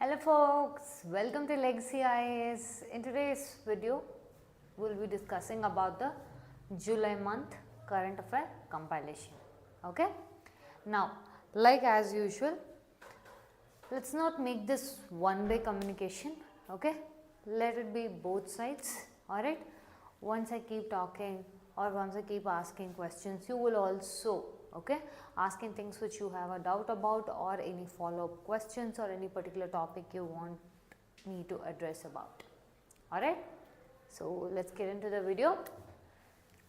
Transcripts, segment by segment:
Hello folks, welcome to Legacy IAS. In today's video, we will be discussing about the July month current affair compilation. Okay. Now, like as usual, let's not make this one-way communication. Okay. Let it be both sides. Alright. Once I keep talking or once I keep asking questions, you will also asking things which you have a doubt about or any follow-up questions or any particular topic you want me to address about. Alright. So, let's get into the video.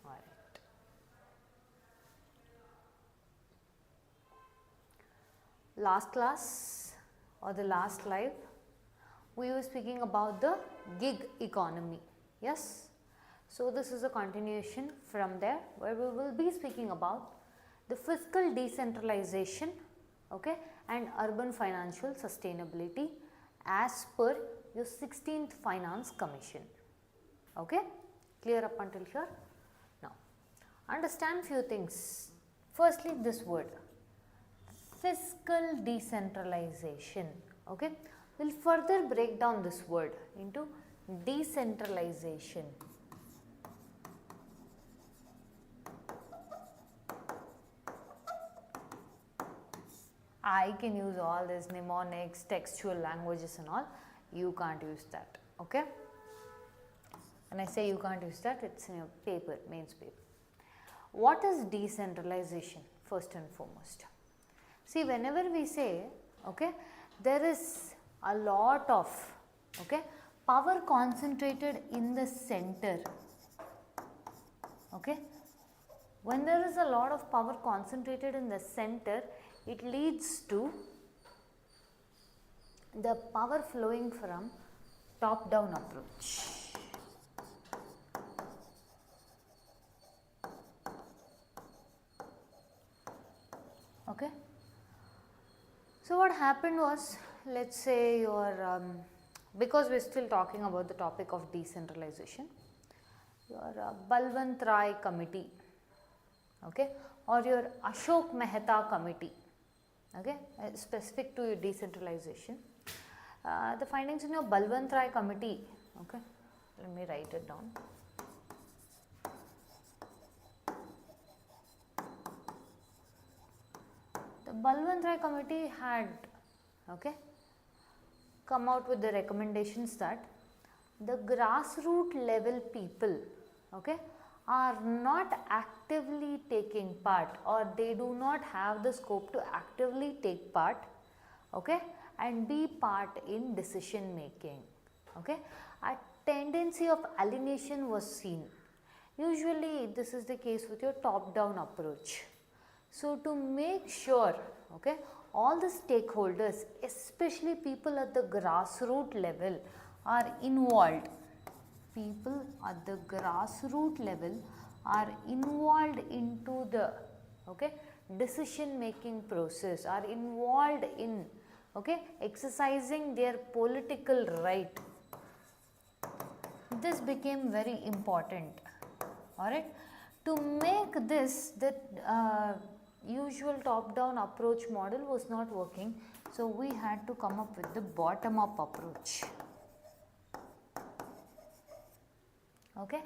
Alright. Last class or the last live, we were speaking about the gig economy. Yes. So, this is a continuation from there where we will be speaking about the fiscal decentralization and urban financial sustainability as per your 16th Finance Commission. Okay, clear up until here? Now, understand few things. Firstly, this word fiscal decentralization. Okay, we'll further break down this word into decentralization. I can use all these mnemonics, textual languages and all. You can't use that. Okay. When I say you can't use that, it's in your paper, mains paper. What is decentralization first and foremost? See, whenever we say, there is a lot of, power concentrated in the center. Okay. When there is a lot of power concentrated in the center, it leads to the power flowing from top down approach. Okay. So, what happened was, let us say your, because we are still talking about the topic of decentralization, your Balwant Rai committee, or your Ashok Mehta committee, specific to your decentralization. The findings in your Balwant Rai committee, let me write it down. The Balwant Rai committee had come out with the recommendations that the grassroots level people are not actively taking part, or they do not have the scope to actively take part and be part in decision making. A tendency of alienation was seen. Usually this is the case with your top down approach. So, to make sure all the stakeholders, especially people at the grassroots level, are involved, people at the grassroots level are involved into the decision making process, are involved in exercising their political right. This became very important. Alright. To make this, the usual top down approach model was not working. So, we had to come up with the bottom up approach. Okay.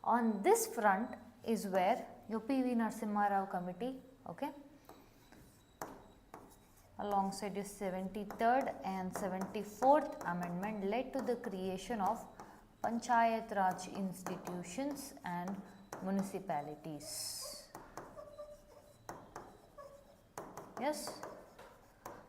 On this front is where your P.V. Narasimha Rao committee, alongside your 73rd and 74th amendment led to the creation of Panchayat Raj institutions and municipalities. Yes.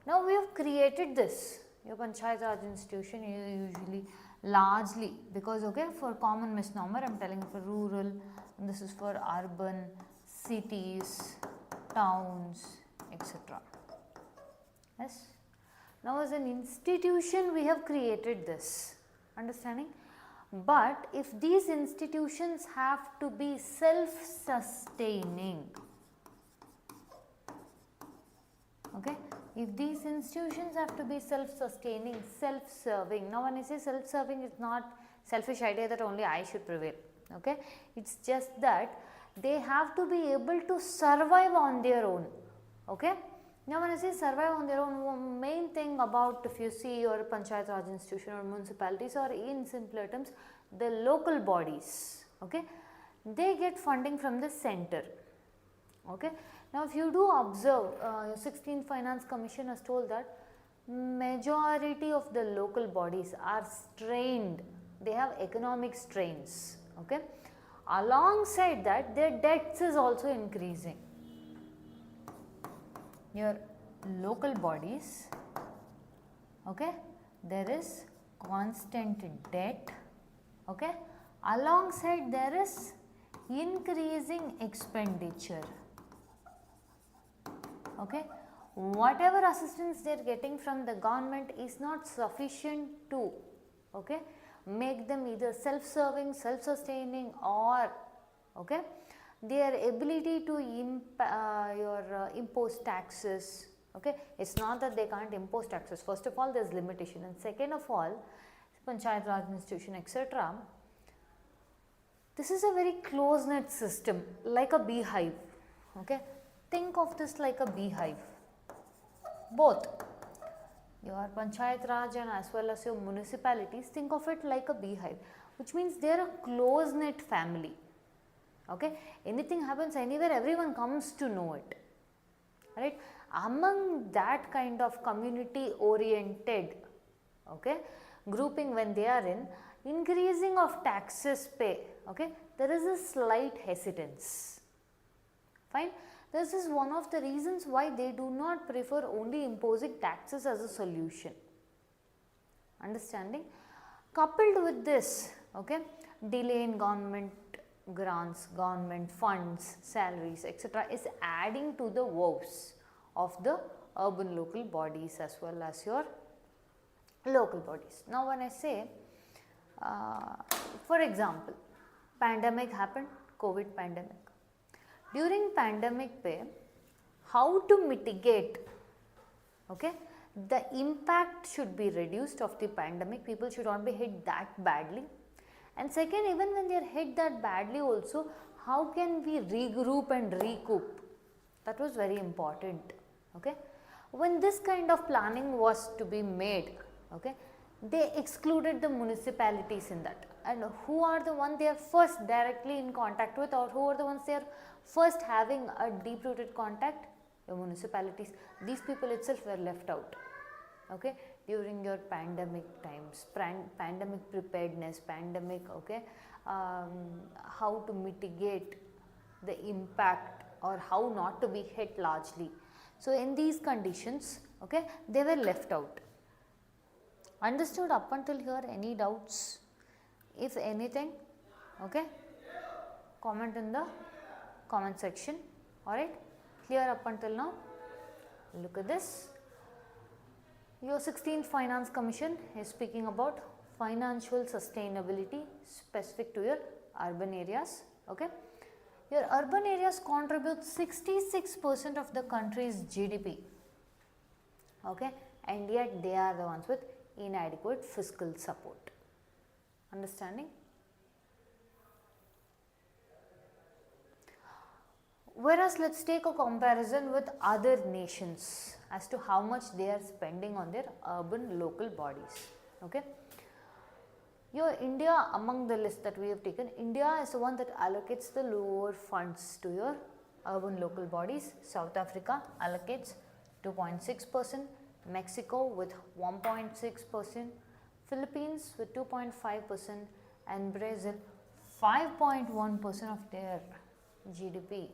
Now, we have created this, your Panchayat Raj institution, you usually largely, because for common misnomer I am telling for rural, and this is for urban, cities, towns, etc. Yes. Now, as an institution we have created this, understanding, but if these institutions have to be self-sustaining, if these institutions have to be self-sustaining, self-serving. Now, when I say self-serving, it's not selfish idea that only I should prevail. It's just that they have to be able to survive on their own. Now when I say survive on their own, main thing about if you see your Panchayat Raj institution or municipalities, or in simpler terms the local bodies, okay, they get funding from the center. Okay. Now if you do observe, 16th Finance Commission has told that majority of the local bodies are strained, they have economic strains. Okay. Alongside that, their debts is also increasing. Your local bodies, okay, there is constant debt, okay, alongside there is increasing expenditure. Okay, whatever assistance they are getting from the government is not sufficient to, okay, make them either self-serving, self-sustaining, or, okay, their ability to impose taxes. Okay, it's not that they can't impose taxes. First of all, there's limitation, and second of all, Panchayat Raj institution, etc. This is a very close-knit system, like a beehive. Okay, think of this like a beehive. Both your Panchayat Raj and as well as your municipalities, think of it like a beehive, which means they are a close-knit family. Okay, anything happens anywhere, everyone comes to know it, right? Among that kind of community oriented, okay, grouping, when they are in, increasing of taxes pay, okay, there is a slight hesitance. Fine. This is one of the reasons why they do not prefer only imposing taxes as a solution. Understanding? Coupled with this, okay, delay in government grants, government funds, salaries, etc. is adding to the woes of the urban local bodies as well as your local bodies. Now when I say, for example, pandemic happened, COVID pandemic. During pandemic pay, how to mitigate, okay, the impact should be reduced of the pandemic, people should not be hit that badly. And second, even when they are hit that badly also, how can we regroup and recoup? That was very important. Okay. When this kind of planning was to be made, okay, they excluded the municipalities in that. And who are the ones they are first directly in contact with, or who are the ones they are first having a deep rooted contact? Your municipalities. These people itself were left out. Okay, during your pandemic times, pandemic preparedness, pandemic, okay, how to mitigate the impact or how not to be hit largely. So in these conditions, okay, they were left out. Understood up until here? Any doubts? If anything, okay, comment in the comment section. Alright, clear up until now? Look at this. Your 16th Finance Commission is speaking about financial sustainability specific to your urban areas. Okay, your urban areas contribute 66% of the country's GDP. Okay, and yet they are the ones with inadequate fiscal support. Understanding? Whereas let us take a comparison with other nations as to how much they are spending on their urban local bodies. Okay. Your India, among the list that we have taken, India is the one that allocates the lower funds to your urban local bodies. South Africa allocates 2.6%, Mexico with 1.6%, Philippines with 2.5%, and Brazil 5.1% of their GDP,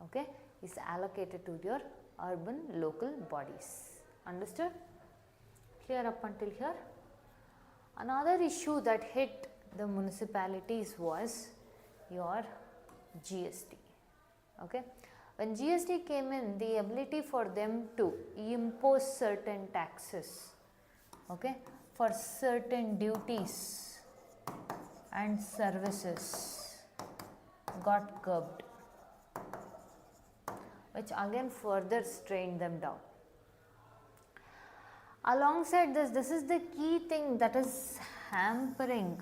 okay, is allocated to your urban local bodies. Understood? Clear up until here? Another issue that hit the municipalities was your GST. Okay. When GST came in, the ability for them to impose certain taxes, okay, for certain duties and services got curbed, which again further strained them down. Alongside this, this is the key thing that is hampering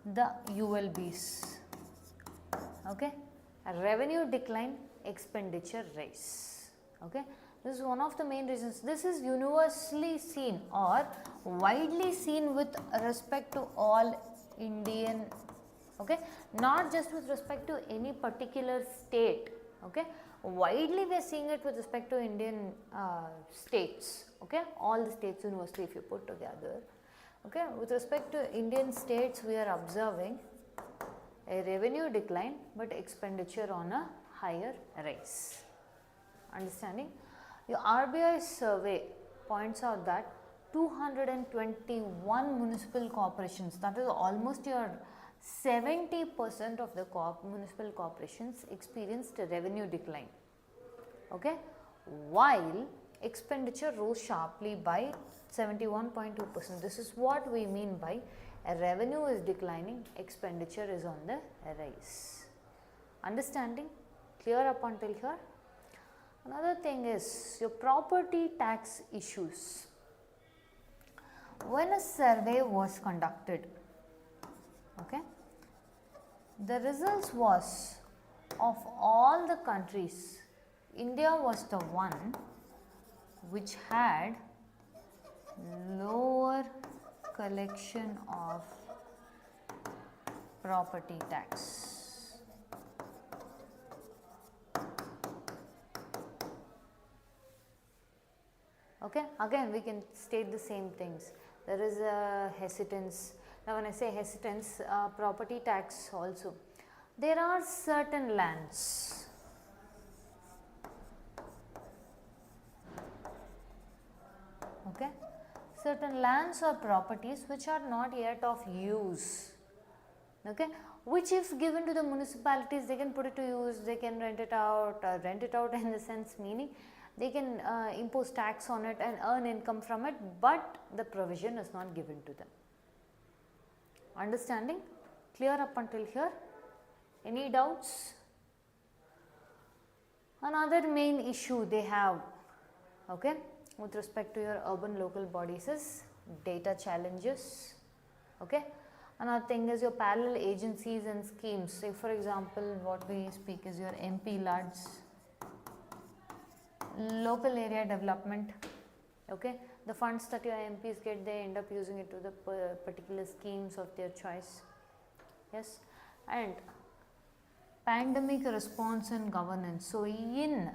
the ULBs. Okay, revenue decline, expenditure rise. Okay, this is one of the main reasons. This is universally seen or widely seen with respect to all Indian, okay, not just with respect to any particular state, okay, widely we are seeing it with respect to Indian states, okay, all the states universally if you put together, okay, with respect to Indian states we are observing a revenue decline but expenditure on a higher rise. Understanding? Your RBI survey points out that 221 municipal corporations, that is almost your 70% of the municipal corporations experienced a revenue decline, okay, while expenditure rose sharply by 71.2%. This is what we mean by a revenue is declining, expenditure is on the rise. Understanding? Clear up until here? Another thing is your property tax issues. When a survey was conducted, okay, the results was of all the countries, India was the one which had lower collection of property tax. Okay, again we can state the same things. There is a hesitance. Now when I say hesitance, property tax also. There are certain lands, okay, certain lands or properties which are not yet of use, okay, which if given to the municipalities they can put it to use, they can rent it out in the sense meaning they can impose tax on it and earn income from it, but the provision is not given to them. Understanding? Clear up until here? Any doubts? Another main issue they have, okay, with respect to your urban local bodies is data challenges, okay. Another thing is your parallel agencies and schemes. Say for example, what we speak is your MP LUDs, local area development, okay. The funds that your MPs get, they end up using it to the particular schemes of their choice, yes. And pandemic response and governance. So in,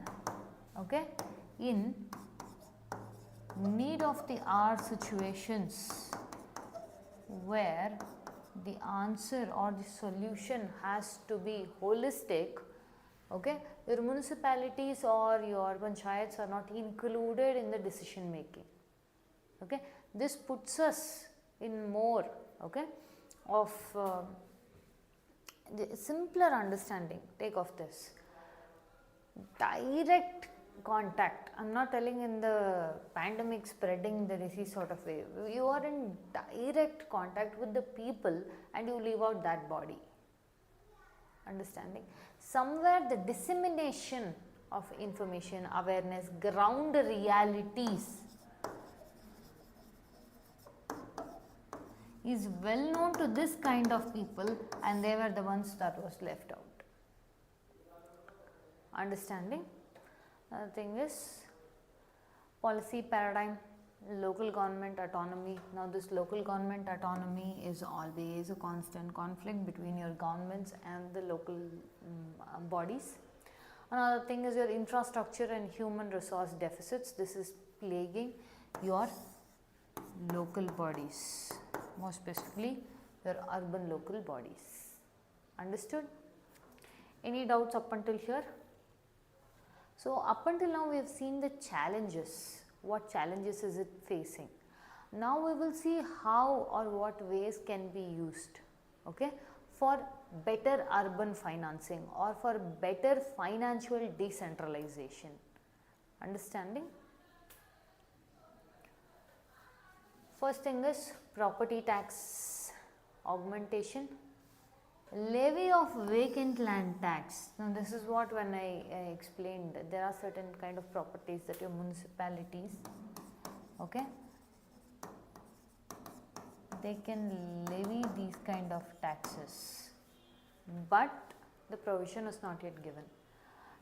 okay, in need of the hour situations where the answer or the solution has to be holistic, okay, your municipalities or your panchayats are not included in the decision making, okay. This puts us in more, okay, of the simpler understanding. Take of this direct contact. I am not telling in the pandemic spreading the disease sort of way. You are in direct contact with the people and you leave out that body. Understanding? Somewhere the dissemination of information, awareness, ground realities is well known to this kind of people, and they were the ones that was left out. Understanding? Another thing is policy paradigm, local government autonomy. Now this local government autonomy is always a constant conflict between your governments and the local bodies. Another thing is your infrastructure and human resource deficits. This is plaguing your local bodies, more specifically your urban local bodies. Understood? Any doubts up until here? So up until now we have seen the challenges. What challenges is it facing? Now we will see how or what ways can be used, okay, for better urban financing or for better financial decentralization. Understanding? First thing is property tax augmentation, levy of vacant land tax. Now this is what when I explained, there are certain kind of properties that your municipalities, okay, they can levy these kind of taxes, but the provision is not yet given.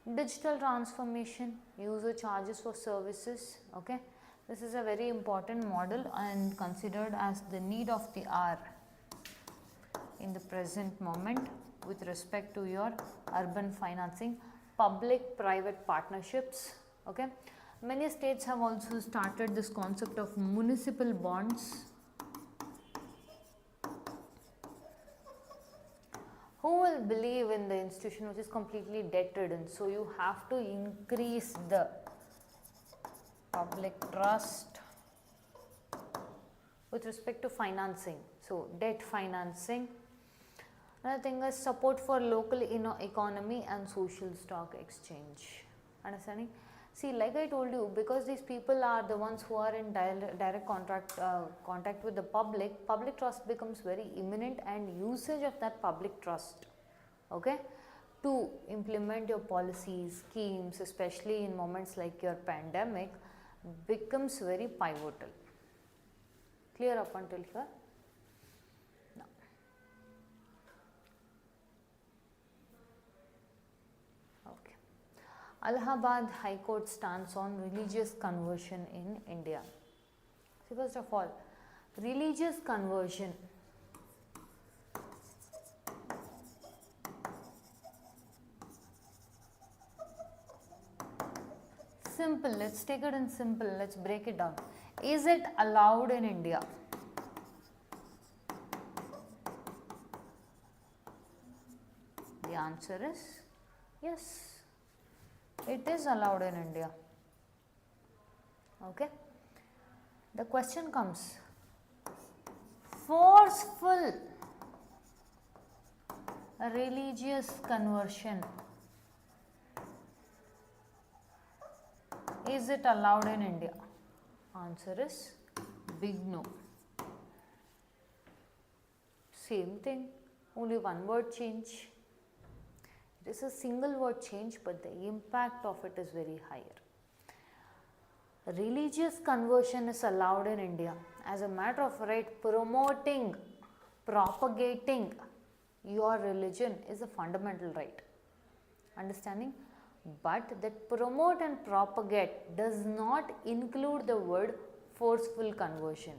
Digital transformation, user charges for services. Okay, this is a very important model and considered as the need of the hour in the present moment with respect to your urban financing. Public private partnerships. Okay, many states have also started this concept of municipal bonds. Who will believe in the institution which is completely debt ridden? So you have to increase the public trust with respect to financing. So debt financing. Another thing is support for local economy and social stock exchange. Understanding? See, like I told you, because these people are the ones who are in direct contact with the public, public trust becomes very imminent, and usage of that public trust, okay, to implement your policies, schemes, especially in moments like your pandemic, becomes very pivotal. Clear up until here? No. Okay. Allahabad High Court stands on religious conversion in India. See, first of all, religious conversion. Simple, let's take it in simple, let's break it down. Is it allowed in India? The answer is yes. It is allowed in India. Okay. The question comes, forceful religious conversion, is it allowed in India? Answer is big no. Same thing, only one word change. It is a single word change, but the impact of it is very higher. Religious conversion is allowed in India. As a matter of right, promoting, propagating your religion is a fundamental right. Understanding? But that promote and propagate does not include the word forceful conversion.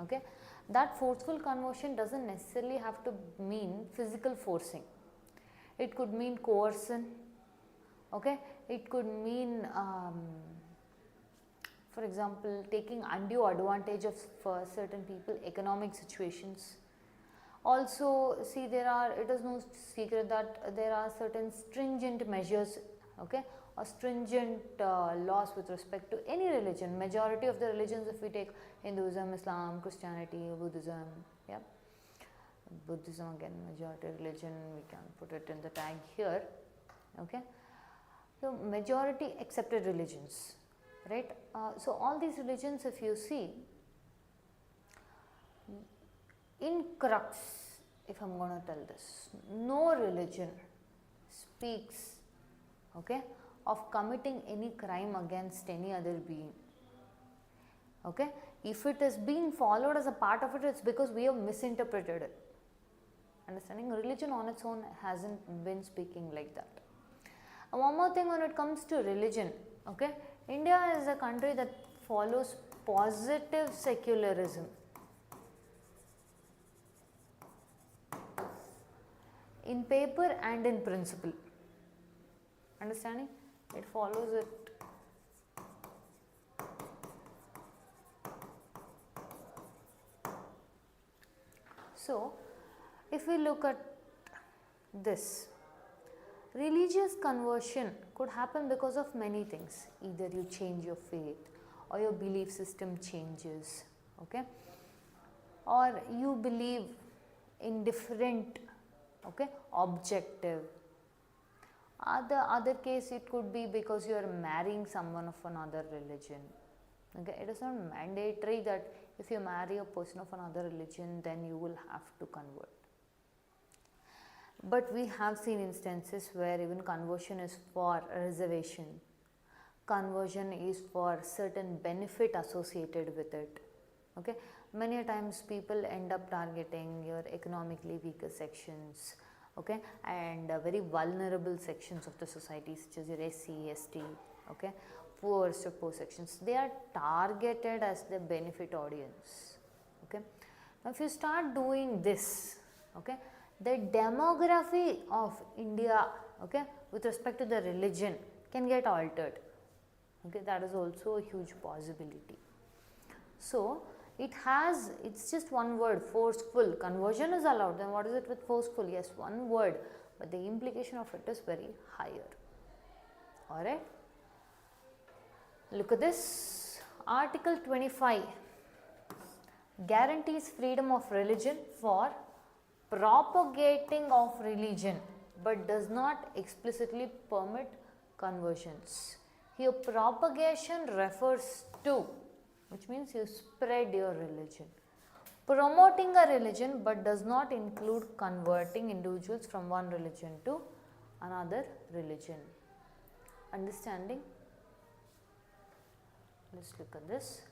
Okay? That forceful conversion doesn't necessarily have to mean physical forcing. It could mean coercion. Okay? It could mean for example, taking undue advantage of for certain people, economic situations. Also, see, it is no secret that there are certain stringent measures, okay, or stringent laws with respect to any religion. Majority of the religions, if we take Hinduism, Islam, Christianity, Buddhism, yeah, Buddhism again majority religion, we can put it in the tag here, okay. So, majority accepted religions. Right. So, all these religions, if you see, in crux, if I am going to tell this, no religion speaks, okay, of committing any crime against any other being. Okay. If it is being followed as a part of it, it is because we have misinterpreted it. Understanding? Religion on its own hasn't been speaking like that. And one more thing when it comes to religion, okay. India is a country that follows positive secularism. In paper and in principle. Understanding? It follows it. So, if we look at this, religious conversion could happen because of many things. Either you change your faith or your belief system changes, okay, or you believe in different, okay, objective. Other case, it could be because you are marrying someone of another religion. Okay, it is not mandatory that if you marry a person of another religion, then you will have to convert. But we have seen instances where even conversion is for reservation. Conversion is for certain benefit associated with it. Okay, many times people end up targeting your economically weaker sections, okay, and very vulnerable sections of the society such as your SC, ST, okay, poorest of poor sections. They are targeted as the benefit audience, okay. Now, if you start doing this, okay, the demography of India, okay, with respect to the religion can get altered, okay, that is also a huge possibility. So, it's just one word, forceful. Conversion is allowed, then what is it with forceful? Yes, one word, but the implication of it is very higher. Alright. Look at this. Article 25 guarantees freedom of religion for propagating of religion, but does not explicitly permit conversions. Here propagation refers to, which means you spread your religion. Promoting a religion but does not include converting individuals from one religion to another religion. Understanding? Let's look at this.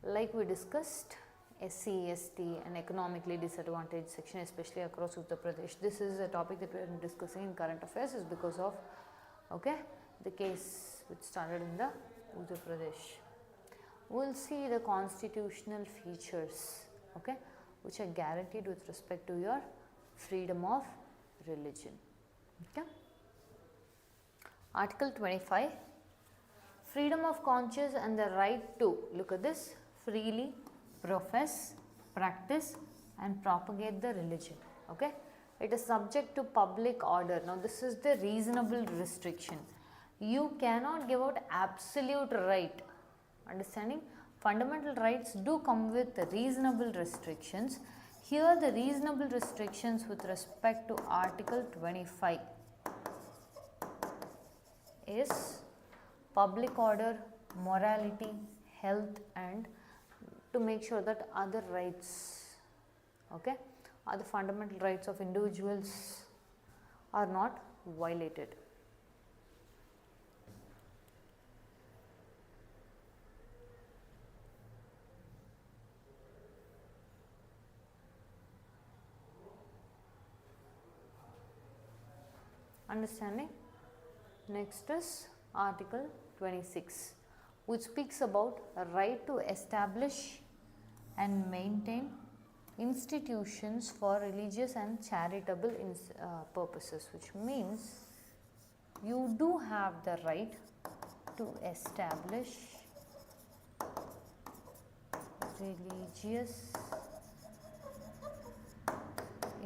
Like we discussed, SC, ST and economically disadvantaged section, especially across Uttar Pradesh. This is a topic that we are discussing in current affairs is because of, okay, the case which started in the Uttar Pradesh. We will see the constitutional features, okay, which are guaranteed with respect to your freedom of religion. Okay. Article 25, freedom of conscience and the right to, look at this, freely profess, practice and propagate the religion. Okay. It is subject to public order. Now, this is the reasonable restriction. You cannot give out absolute right. Understanding? Fundamental rights do come with reasonable restrictions. Here the reasonable restrictions with respect to Article 25 is public order, morality, health and to make sure that other rights, okay, other fundamental rights of individuals are not violated. Understanding? Next is Article 26, which speaks about a right to establish and maintain institutions for religious and charitable purposes, which means you do have the right to establish religious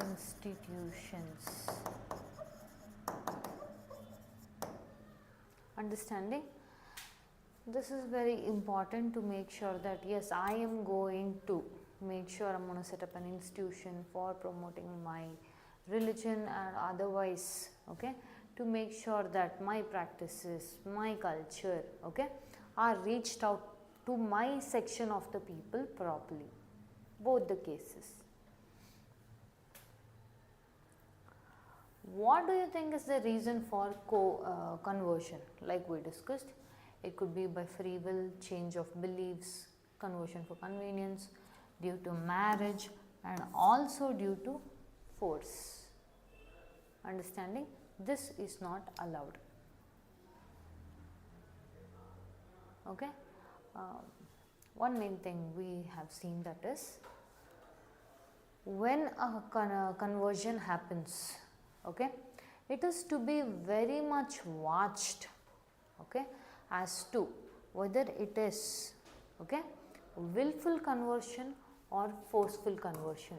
institutions. Understanding? This is very important to make sure that yes, I am going to make sure I am going to set up an institution for promoting my religion and otherwise, okay, to make sure that my practices, my culture, okay, are reached out to my section of the people properly, both the cases. What do you think is the reason for conversion? Like we discussed, it could be by free will, change of beliefs, conversion for convenience, due to marriage and also due to force. Understanding? This is not allowed. Okay. One main thing we have seen, that is when a conversion happens, okay, it is to be very much watched, okay, as to whether it is, okay, willful conversion or forceful conversion.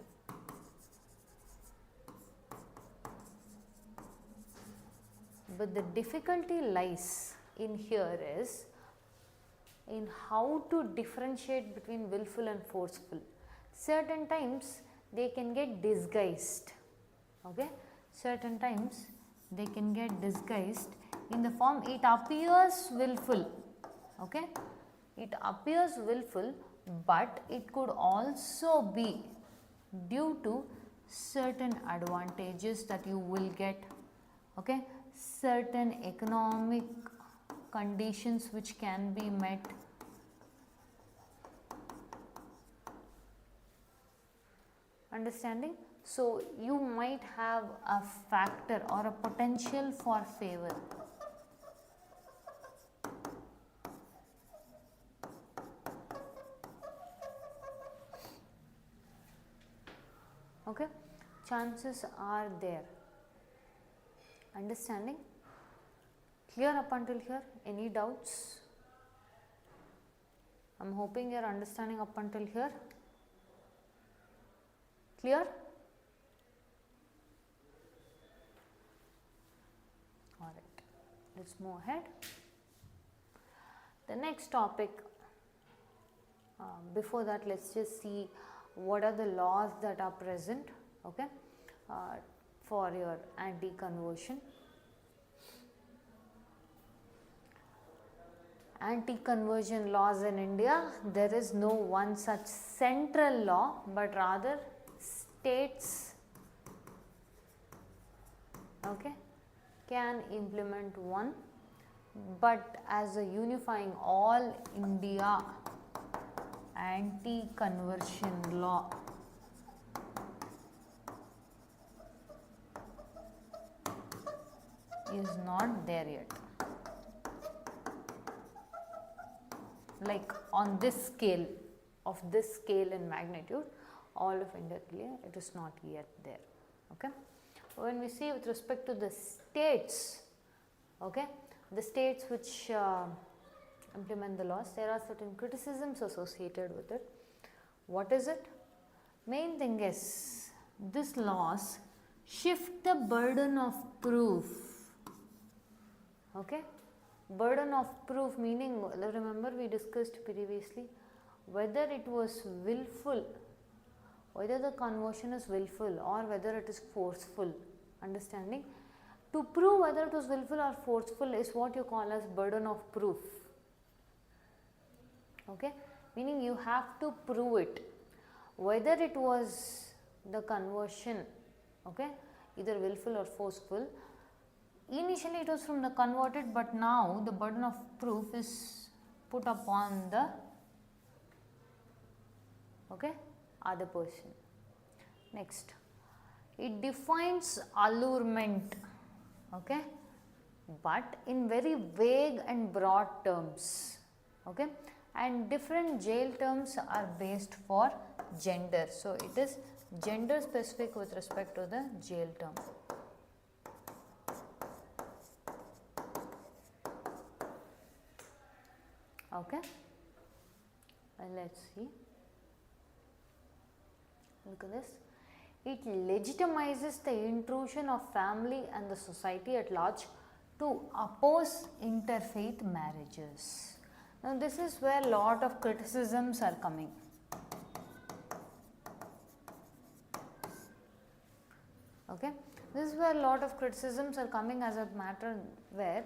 But the difficulty lies in here is in how to differentiate between willful and forceful. Certain times they can get disguised, okay, certain times they can get disguised in the form it appears willful, okay, it appears willful, but it could also be due to certain advantages that you will get, okay, certain economic conditions which can be met. Understanding? So you might have a factor or a potential for favor. Okay, chances are there. Understanding? Clear up until here? Any doubts? I am hoping you are understanding up until here. Clear? Alright, let's move ahead. The next topic, before that let's just see what are the laws that are present, okay, for your anti-conversion. Anti-conversion laws in India, there is no one such central law, but rather states, okay, can implement one, but as a unifying all India anti-conversion law is not there yet. Like on this scale, of this scale and magnitude, all of India, it is not yet there. Okay. When we see with respect to the states, okay, the states which implement the laws, there are certain criticisms associated with it. What is it? Main thing is, these laws shift the burden of proof. Okay. Burden of proof meaning, remember we discussed previously, whether it was willful, whether the conversion is willful or whether it is forceful. Understanding? To prove whether it was willful or forceful is what you call as burden of proof. Okay? Meaning you have to prove it, whether it was the conversion, okay, either willful or forceful. Initially it was from the converted, but now the burden of proof is put upon the, okay, other person. Next, it defines allurement, okay, but in very vague and broad terms, okay, and different jail terms are based for gender. So it is gender specific with respect to the jail term. Okay, let's see. Look at this. It legitimizes the intrusion of family and the society at large to oppose interfaith marriages. Now, this is where a lot of criticisms are coming. Okay, this is where a lot of criticisms are coming as a matter where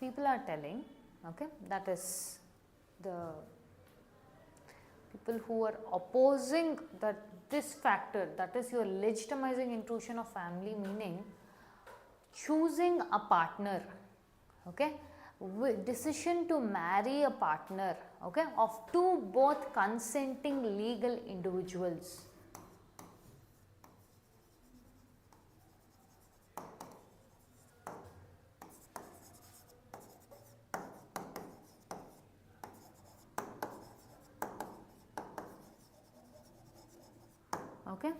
people are telling, okay, that is the people who are opposing that this factor, that is your legitimizing intrusion of family, meaning choosing a partner, okay, decision to marry a partner, okay, of two both consenting legal individuals. Okay,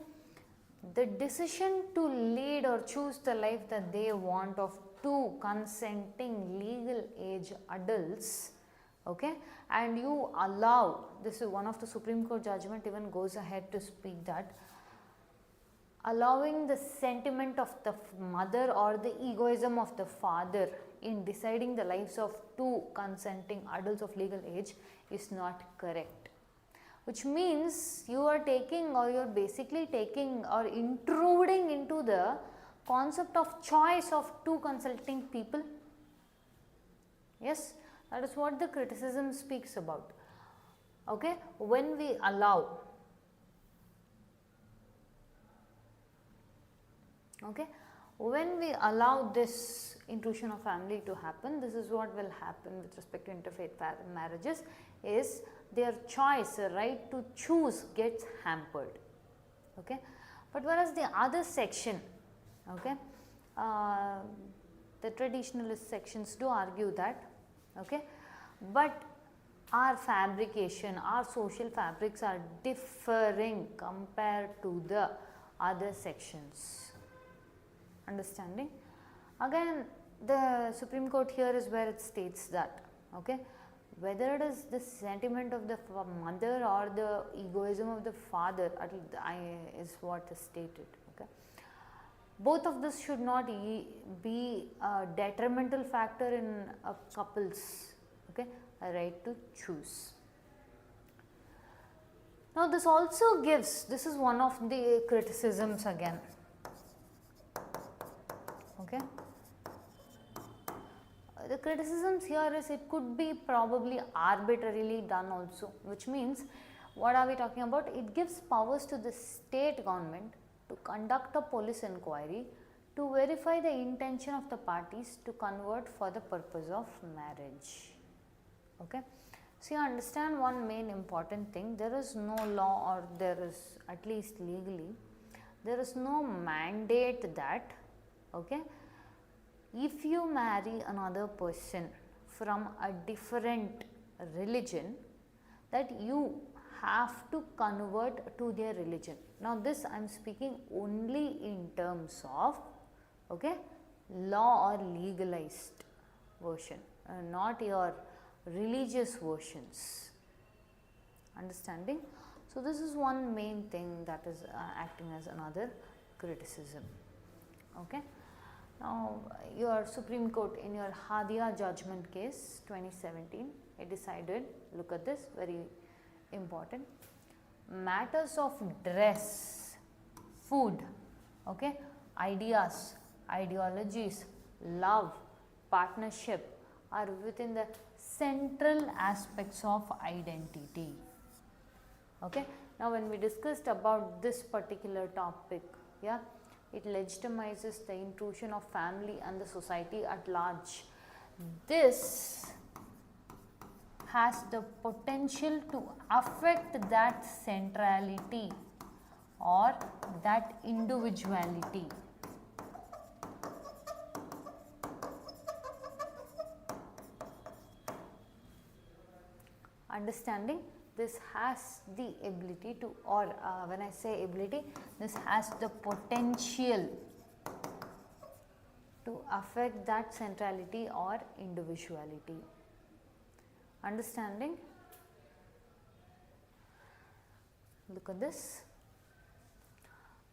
the decision to lead or choose the life that they want of two consenting legal age adults, okay, and you allow, this is one of the Supreme Court judgment even goes ahead to speak that, allowing the sentiment of the mother or the egoism of the father in deciding the lives of two consenting adults of legal age is not correct. Which means you are taking, or you are basically taking or intruding into the concept of choice of two consenting people. Yes, that is what the criticism speaks about. Okay, when we allow, okay, when we allow this intrusion of family to happen, this is what will happen with respect to interfaith marriages, is their choice, right to choose, gets hampered. Okay, But whereas the other section, okay, the traditionalist sections do argue that, okay, but our fabrication, our social fabrics are differing compared to the other sections. Understanding? Again, the Supreme Court here is where it states that, okay, whether it is the sentiment of the mother or the egoism of the father, is what is stated. Okay, both of this should not be a detrimental factor in a couple's, okay, a right to choose. Now, this also gives, this is one of the criticisms again, okay. The criticisms here is it could be probably arbitrarily done also, which means, what are we talking about? It gives powers to the state government to conduct a police inquiry to verify the intention of the parties to convert for the purpose of marriage. Okay. So, you understand one main important thing, there is no law, or there is, at least legally, there is no mandate that, okay, if you marry another person from a different religion, that you have to convert to their religion. Now, this I am speaking only in terms of, okay, law or legalized version, not your religious versions. Understanding? So, this is one main thing that is acting as another criticism. Okay. Now, your Supreme Court in your Hadia judgment case 2017, it decided, look at this, very important, matters of dress, food, okay, ideas, ideologies, love, partnership are within the central aspects of identity. Okay. Now, when we discussed about this particular topic, yeah, it legitimizes the intrusion of family and the society at large. This has the potential to affect that centrality or that individuality. Understanding? This has the ability to, or when I say ability, this has the potential to affect that centrality or individuality. Understanding? Look at this.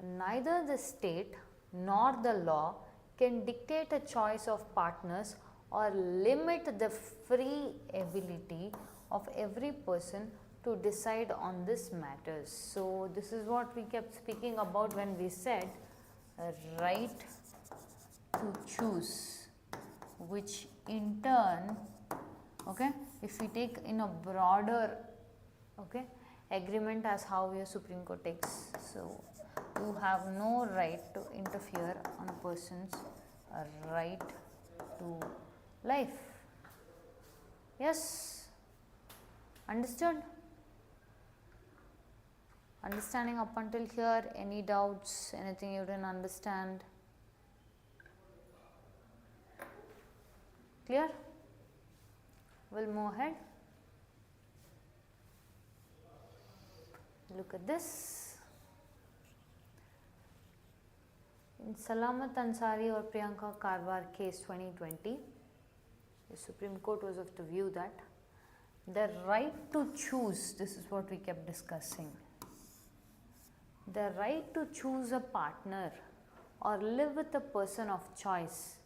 Neither the state nor the law can dictate a choice of partners or limit the free ability of every person to decide on this matters. So, this is what we kept speaking about when we said right to choose, which in turn, okay, if we take in a broader, okay, agreement as how your Supreme Court takes. So, you have no right to interfere on a person's right to life. Yes, understood? Understanding up until here? Any doubts? Anything you didn't understand? Clear? We'll move ahead. Look at this. In Salamat Ansari or Priyanka Karwar case 2020, the Supreme Court was of the view that the right to choose, this is what we kept discussing, the right to choose a partner or live with a person of choice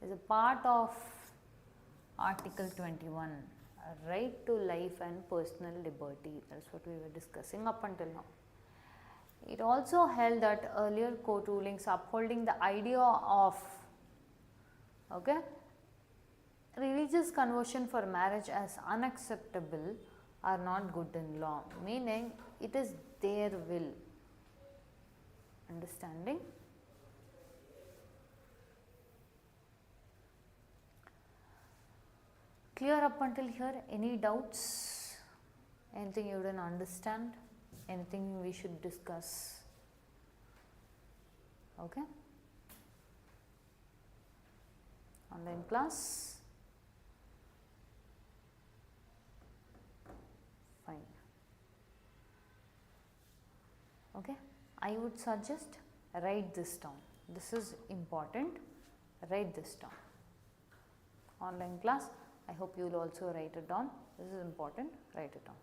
is a part of Article 21, a right to life and personal liberty. That is what we were discussing up until now. It also held that earlier court rulings upholding the idea of, okay, religious conversion for marriage as unacceptable are not good in law, meaning it is their will. Understanding? Clear up until here? Any doubts? Anything you didn't understand? Anything we should discuss? Okay. Online class. Fine. Okay. I would suggest write this down. This is important. Write this down. Online class. I hope you will also write it down. This is important. Write it down.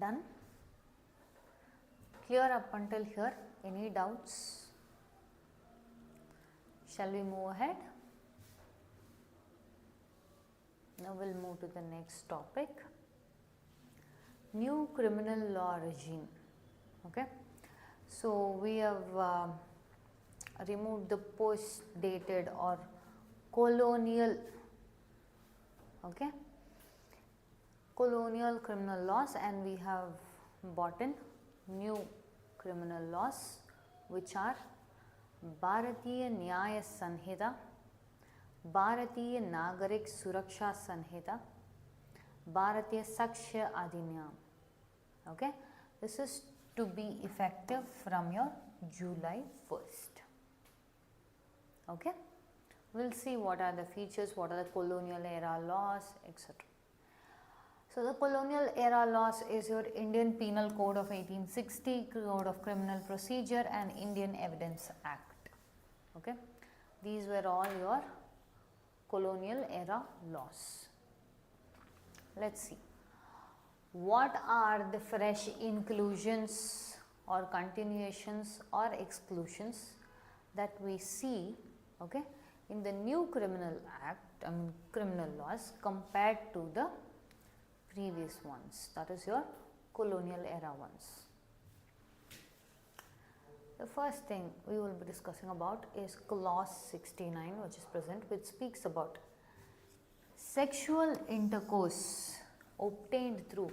Done? Clear up until here? Any doubts? Shall we move ahead? Now we will move to the next topic. New criminal law regime. Okay. So we have removed the post dated or colonial, okay, colonial criminal laws, and we have brought in new criminal laws, which are Bharatiya Nyaya Sanhita, Bharatiya Nagarik Suraksha Sanhita, Bharatiya Sakshya Adhinyam. Okay, this is to be effective from your July 1st. Okay, we'll see what are the features, what are the colonial era laws, etc. So the colonial era laws is your Indian Penal Code of 1860, Code of Criminal Procedure, and Indian Evidence Act. Okay, these were all your colonial era laws. Let's see what are the fresh inclusions or continuations or exclusions that we see, okay, in the new criminal act, criminal laws compared to the previous ones, that is your colonial era ones. The first thing we will be discussing about is clause 69, which is present, which speaks about sexual intercourse obtained through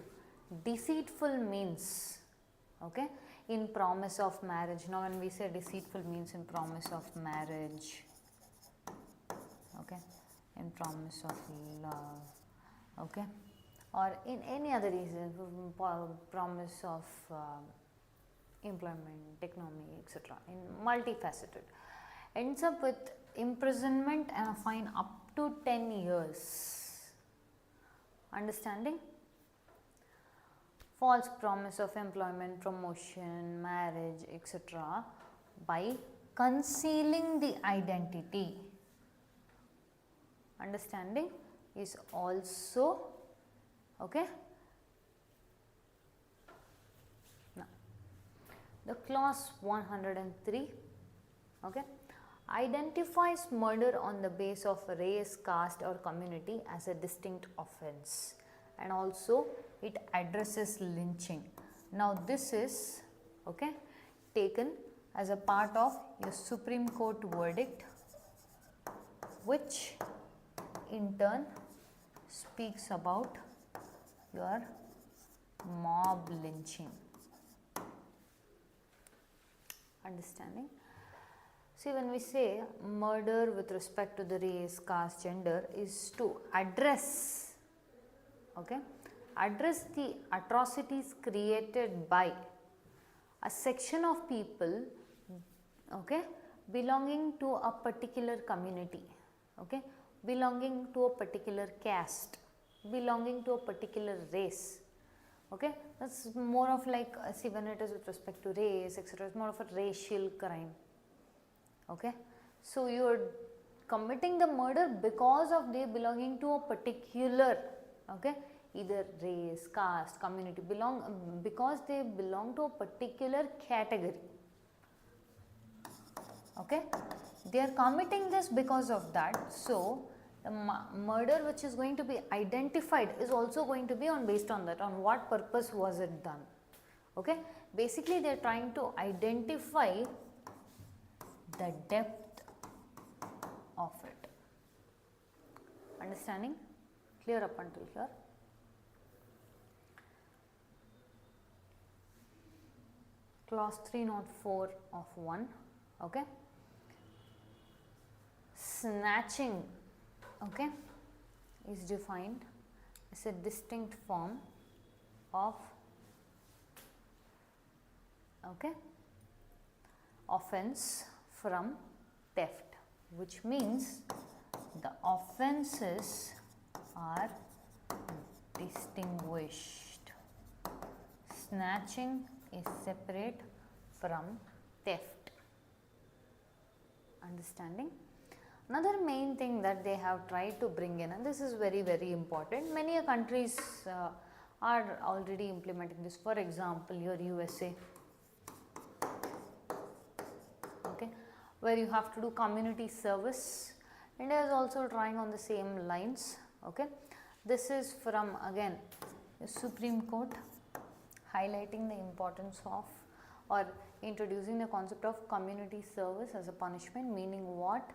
deceitful means, okay, in promise of marriage. Now when we say deceitful means in promise of marriage, okay, in promise of love, okay, or in any other reason, promise of employment, economy, etc., in multifaceted, ends up with imprisonment and a fine up to 10 years. Understanding? False promise of employment, promotion, marriage, etc., by concealing the identity. Understanding is also, okay. Now, the clause 103, okay, identifies murder on the basis of race, caste or community as a distinct offence, and also it addresses lynching. Now this is, okay, taken as a part of your Supreme Court verdict, which in turn speaks about your mob lynching. Understanding? See, when we say murder with respect to the race, caste, gender, is to address, okay, address the atrocities created by a section of people, okay, belonging to a particular community, okay, belonging to a particular caste, belonging to a particular race, okay. That's more of like, see, when it is with respect to race, etc., it's more of a racial crime, okay. So you are committing the murder because of they belonging to a particular, okay, either race, caste, community, because they belong to a particular category, Okay, they are committing this because of that. So the murder which is going to be identified is also going to be based on that, on what purpose was it done. Okay, basically they are trying to identify the depth of it. Understanding? Clear up until here? Clause 304 of 1. Okay, snatching, okay, is defined as a distinct form of, okay, offense from theft, which means the offenses are distinguished. Snatching is separate from theft. Understanding? Another main thing that they have tried to bring in, and this is very, very important, many countries are already implementing this. For example, your USA, okay, where you have to do community service. India is also trying on the same lines. Okay, this is from again the Supreme Court, highlighting the importance of or introducing the concept of community service as a punishment, meaning what?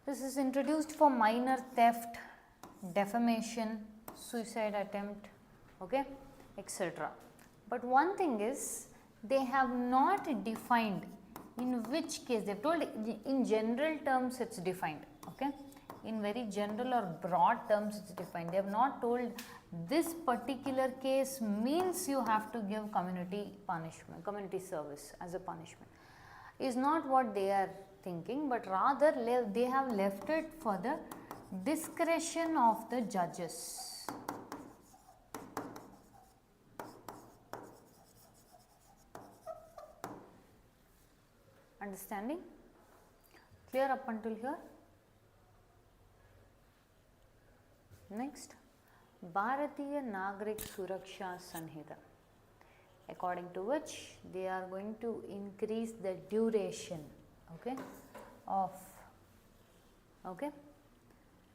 This is introduced for minor theft, defamation, suicide attempt, okay, etc. But one thing is, they have not defined in which case. They have told in general terms it's defined, okay, in very general or broad terms it's defined. They have not told this particular case means you have to give community punishment, community service as a punishment, is not what they are thinking, but rather they have left it for the discretion of the judges. Understanding? Clear up until here? Next, Bharatiya Nagarik Suraksha Sanhita, according to which they are going to increase the duration, okay, of, okay,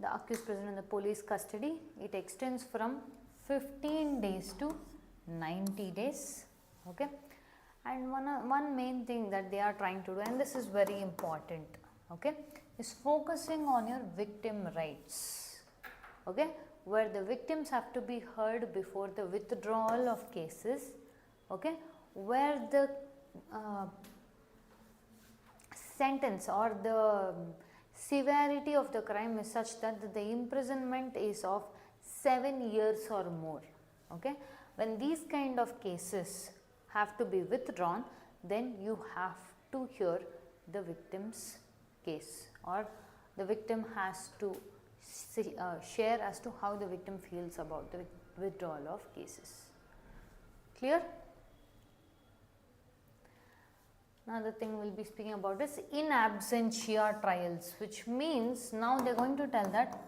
the accused present in the police custody. It extends from 15 days to 90 days, okay. And one main thing that they are trying to do, and this is very important, okay, is focusing on your victim rights, okay, where the victims have to be heard before the withdrawal of cases, okay, where the sentence or the severity of the crime is such that the imprisonment is of 7 years or more, okay. When these kind of cases have to be withdrawn, then you have to hear the victim's case, or the victim has to share as to how the victim feels about the withdrawal of cases. Clear? Another thing we will be speaking about is in absentia trials, which means now they are going to tell that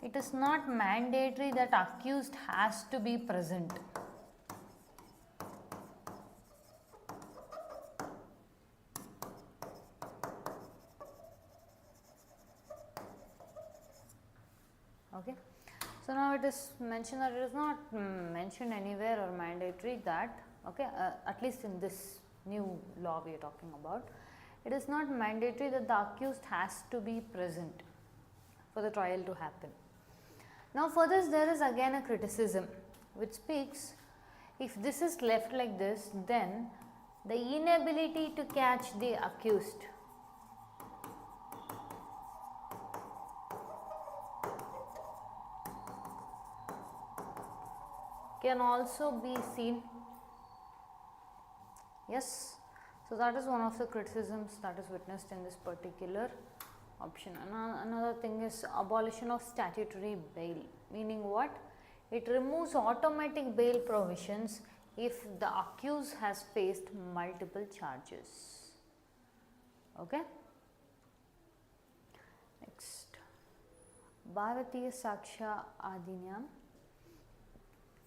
it is not mandatory that accused has to be present. Okay. So now it is mentioned that it is not mentioned anywhere or mandatory that, okay, at least in this new law we are talking about, it is not mandatory that the accused has to be present for the trial to happen. Now for this there is again a criticism which speaks, if this is left like this, then the inability to catch the accused can also be seen. Yes, so that is one of the criticisms that is witnessed in this particular option. Another thing is abolition of statutory bail, meaning what? It removes automatic bail provisions if the accused has faced multiple charges. Okay. Next, Bharatiya Saksha Adhinyam.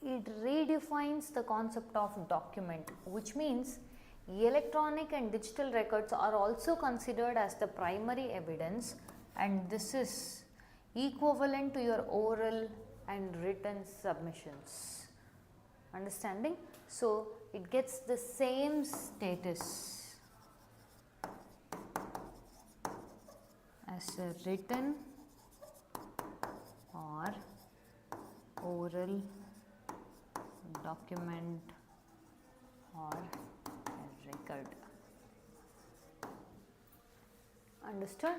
It redefines the concept of document, which means Electronic and digital records are also considered as the primary evidence, and this is equivalent to your oral and written submissions. Understanding? So, it gets the same status as a written or oral document or a record. Understood?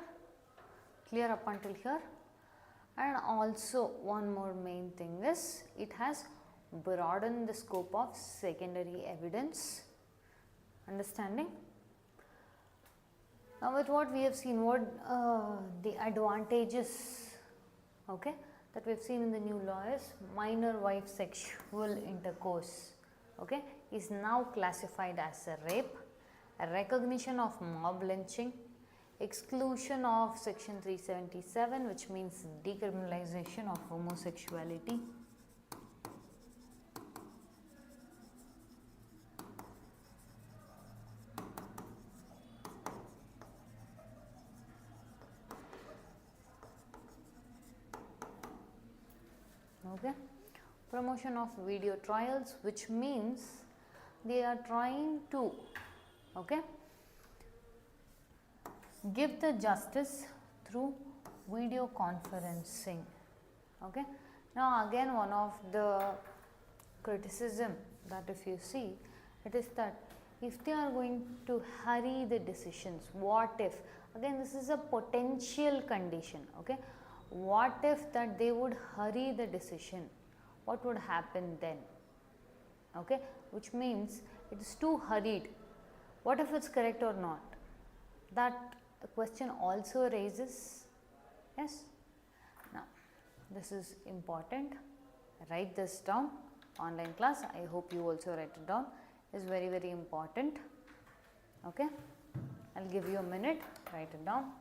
Clear up until here? And also one more main thing is it has broadened the scope of secondary evidence. Understanding? Now with what we have seen, what the advantages, okay, that we have seen in the new law is minor wife sexual intercourse, okay, is now classified as a rape, a recognition of mob lynching, exclusion of section 377, which means decriminalization of homosexuality, okay, promotion of video trials, which means they are trying to, okay, give the justice through video conferencing. Okay. Now again, one of the criticism that if you see, it is that if they are going to hurry the decisions, what if, again this is a potential condition, okay, what if that they would hurry the decision, what would happen then, okay, which means it is too hurried, what if it is correct or not, that question also raises, yes. Now this is important, write this down, online class, I hope you also write it down, is very very important, okay. I will give you a minute, write it down.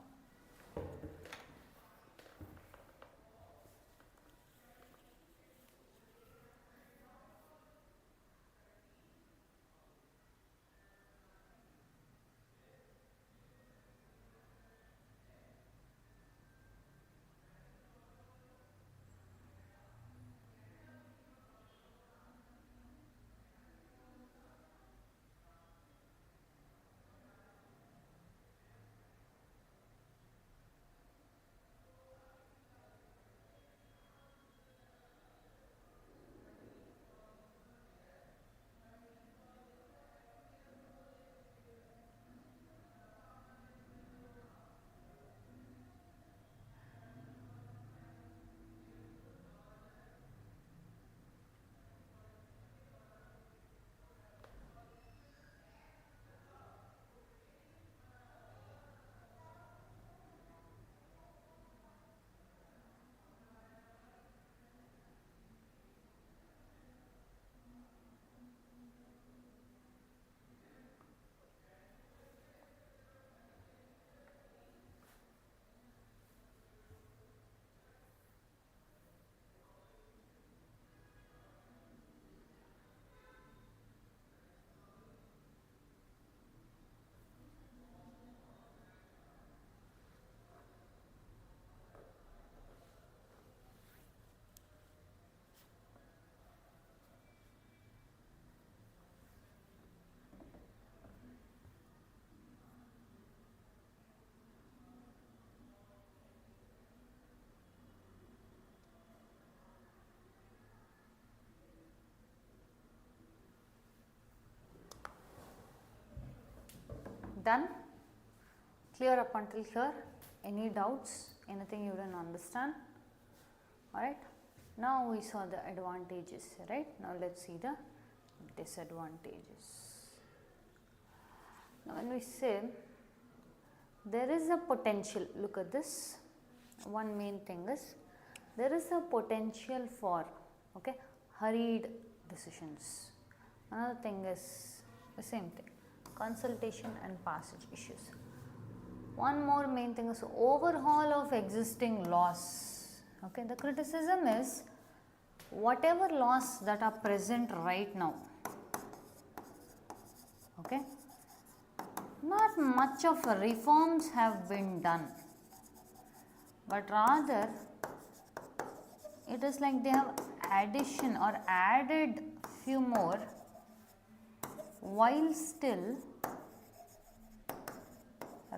Done? Clear up until here? Any doubts? Anything you didn't understand? Alright. Now we saw the advantages, right? Now let us see the disadvantages. Now when we say there is a potential, look at this, one main thing is there is a potential for, okay, hurried decisions. Another thing is the same thing, consultation and passage issues. One more main thing is overhaul of existing laws. Okay, the criticism is whatever laws that are present right now, okay, not much of reforms have been done, but rather it is like they have addition or added few more, while still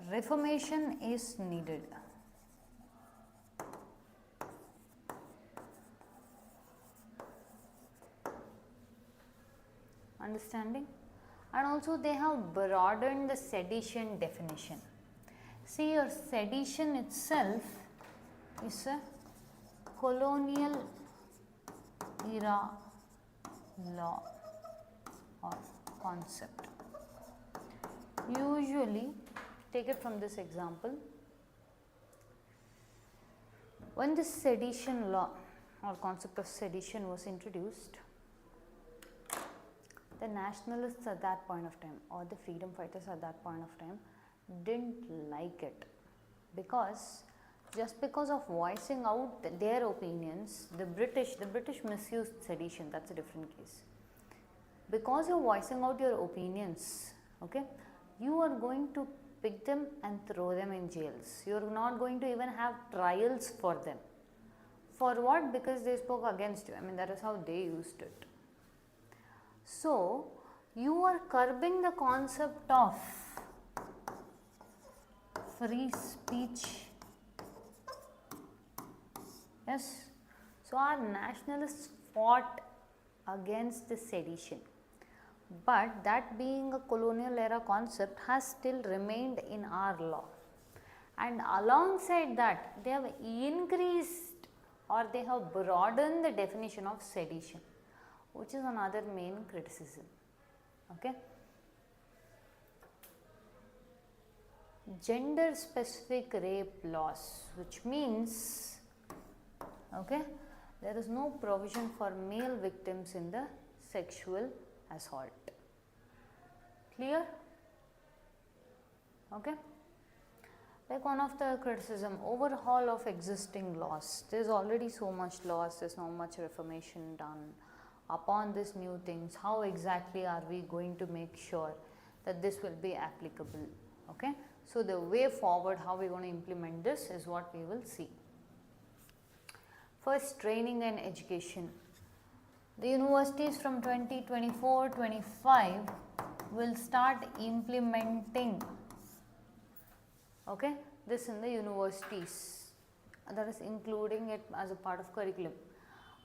reformation is needed. Understanding? And also they have broadened the sedition definition. See, your sedition itself is a colonial era law or concept. Usually, take it from this example. When this sedition law or concept of sedition was introduced, the nationalists at that point of time or the freedom fighters at that point of time didn't like it, because just because of voicing out their opinions, the British misused sedition. That's a different case. Because you're voicing out your opinions, okay, you are going to pick them and throw them in jails. You're not going to even have trials for them. For what? Because they spoke against you. I mean, that is how they used it. So, you are curbing the concept of free speech. Yes. So, our nationalists fought against the sedition. But that being a colonial era concept has still remained in our law. And alongside that, they have increased or they have broadened the definition of sedition, which is another main criticism. Okay. Gender specific rape laws, which means, okay, there is no provision for male victims in the sexual assault. Clear? Okay. Like one of the criticism, overhaul of existing laws. There is already so much laws, there is not much reformation done upon these new things. How exactly are we going to make sure that this will be applicable? Okay. So, the way forward, how we are going to implement this is what we will see. First, training and education. The universities from 2024-25 will start implementing, okay, this in the universities, that is including it as a part of curriculum.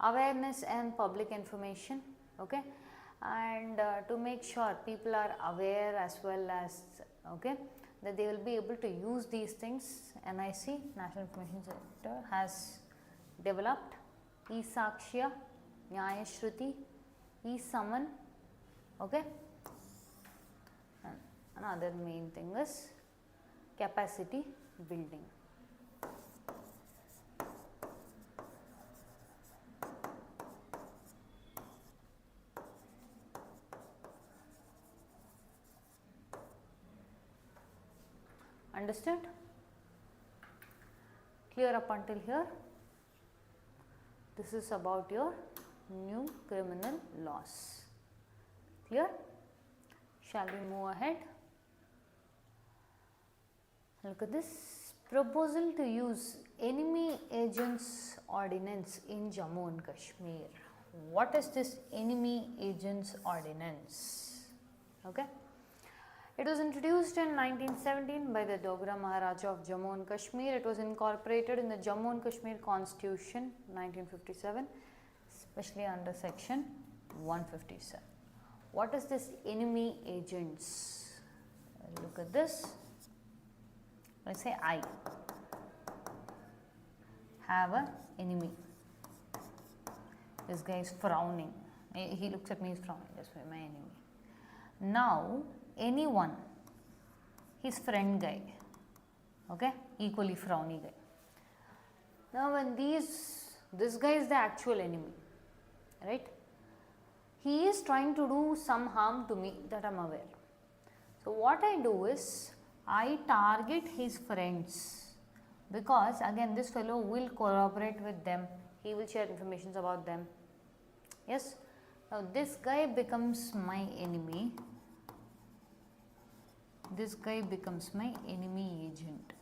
Awareness and public information, okay, and to make sure people are aware as well as, okay, that they will be able to use these things. NIC, National Information Center, has developed e-Sakshya, Nyayashruti, e-Saman, okay. And another main thing is capacity building. Understood? Clear up until here? This is about your new criminal laws. Clear? Shall we move ahead? Look at this. Proposal to use enemy agents ordinance in Jammu and Kashmir. What is this enemy agents ordinance? Okay. It was introduced in 1917 by the Dogra Maharaja of Jammu and Kashmir. It was incorporated in the Jammu and Kashmir Constitution 1957, especially under section 157. What is this enemy agents? Look at this. Let's say I have an enemy. This guy is frowning. He looks at me, he's frowning. That's why my enemy. Now, anyone, his friend guy, okay, equally frowny guy. Now, when this guy is the actual enemy, right? He is trying to do some harm to me that I am aware. So, what I do is, I target his friends, because again this fellow will cooperate with them, he will share information about them. Yes. Now, this guy becomes my enemy. this guy becomes my enemy agent.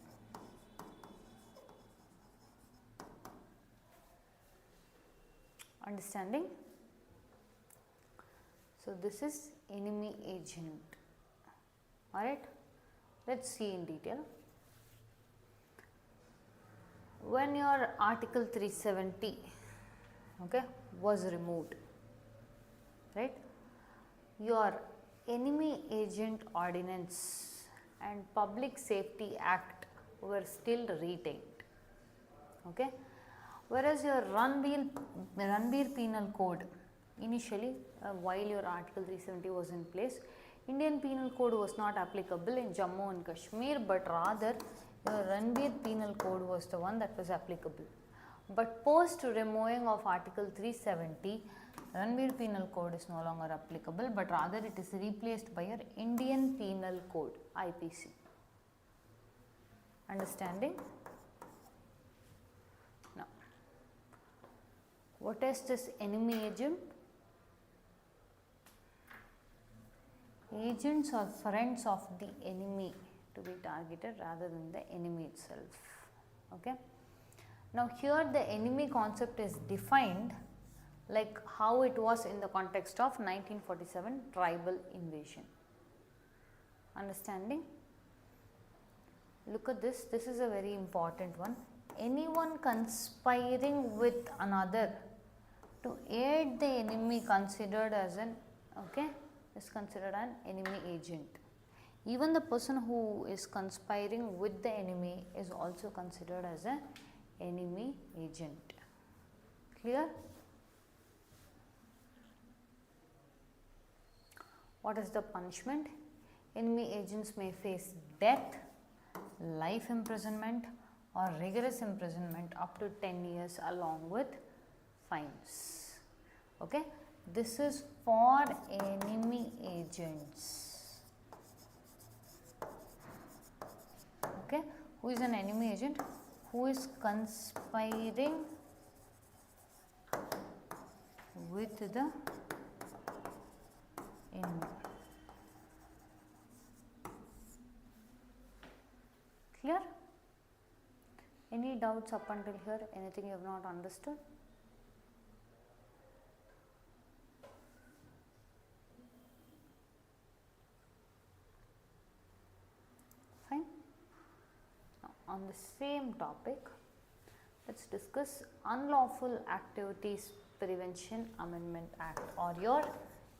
Understanding? So this is enemy agent. Alright, let's see in detail. When your Article 370 was removed, right, your Enemy Agent Ordinance and Public Safety Act were still retained. Okay, whereas your Ranbir Penal Code initially, while your Article 370 was in place, Indian Penal Code was not applicable in Jammu and Kashmir, but rather your Ranbir Penal Code was the one that was applicable. But post removing of Article 370, Ranbir Penal Code is no longer applicable, but rather it is replaced by your Indian Penal Code, IPC. Understanding? Now, what is this enemy agent? Agents or friends of the enemy to be targeted rather than the enemy itself. Okay. Now here the enemy concept is defined like how it was in the context of 1947 tribal invasion. Understanding? Look at this, this is a very important one. Anyone conspiring with another to aid the enemy considered as an, is considered an enemy agent. Even the person who is conspiring with the enemy is also considered as an enemy agent. Clear? What is the punishment? Enemy agents may face death, life imprisonment or rigorous imprisonment up to 10 years along with fines. Okay, this is for enemy agents. Okay, who is an enemy agent? Who is conspiring with the enemy. Clear? Any doubts up until here? Anything you have not understood? Fine. Now, on the same topic, let's discuss Unlawful Activities Prevention Amendment Act, or your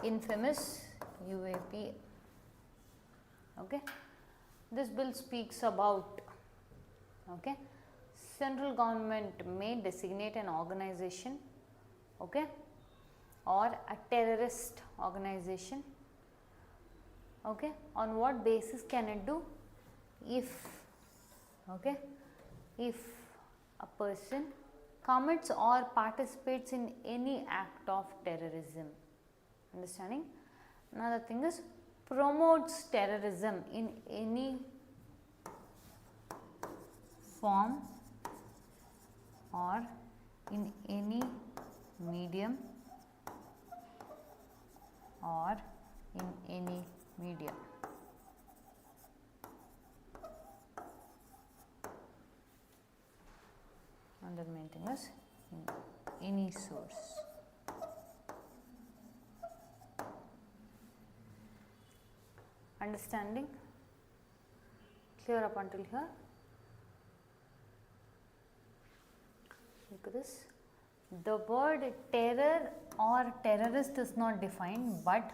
infamous UAP. Okay. This bill speaks about, central government may designate an organization, or a terrorist organization. On what basis can it do? If, if a person commits or participates in any act of terrorism. Understanding? Another thing is promotes terrorism in any form or in any medium or in any media. And the main thing is in any source. Understanding? Clear up until here? Look at this. The word terror or terrorist is not defined, but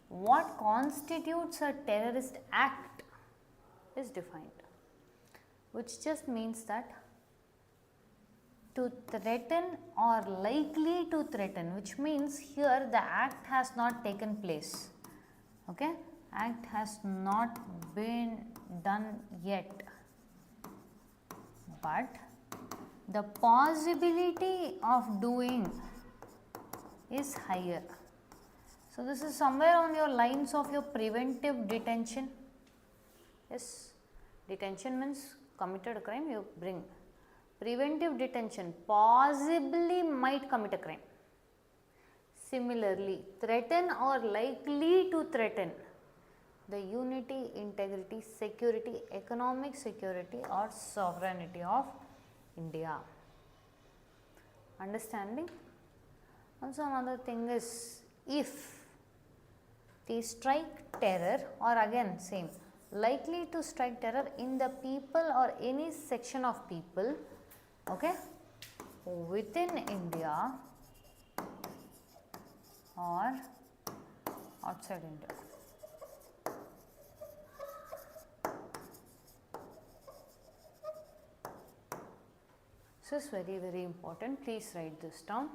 what constitutes a terrorist act is defined, which just means that to threaten or likely to threaten, which means here the act has not taken place. Act has not been done yet, but the possibility of doing is higher. So this is somewhere on your lines of your preventive detention. Yes, detention means committed a crime, you bring. Preventive detention, possibly might commit a crime. Similarly, threaten or likely to threaten the unity, integrity, security, economic security or sovereignty of India. Understanding? Also another thing is, if they strike terror, or again same, likely to strike terror in the people or any section of people, okay, within India or outside India. This is very, very important. Please write this down.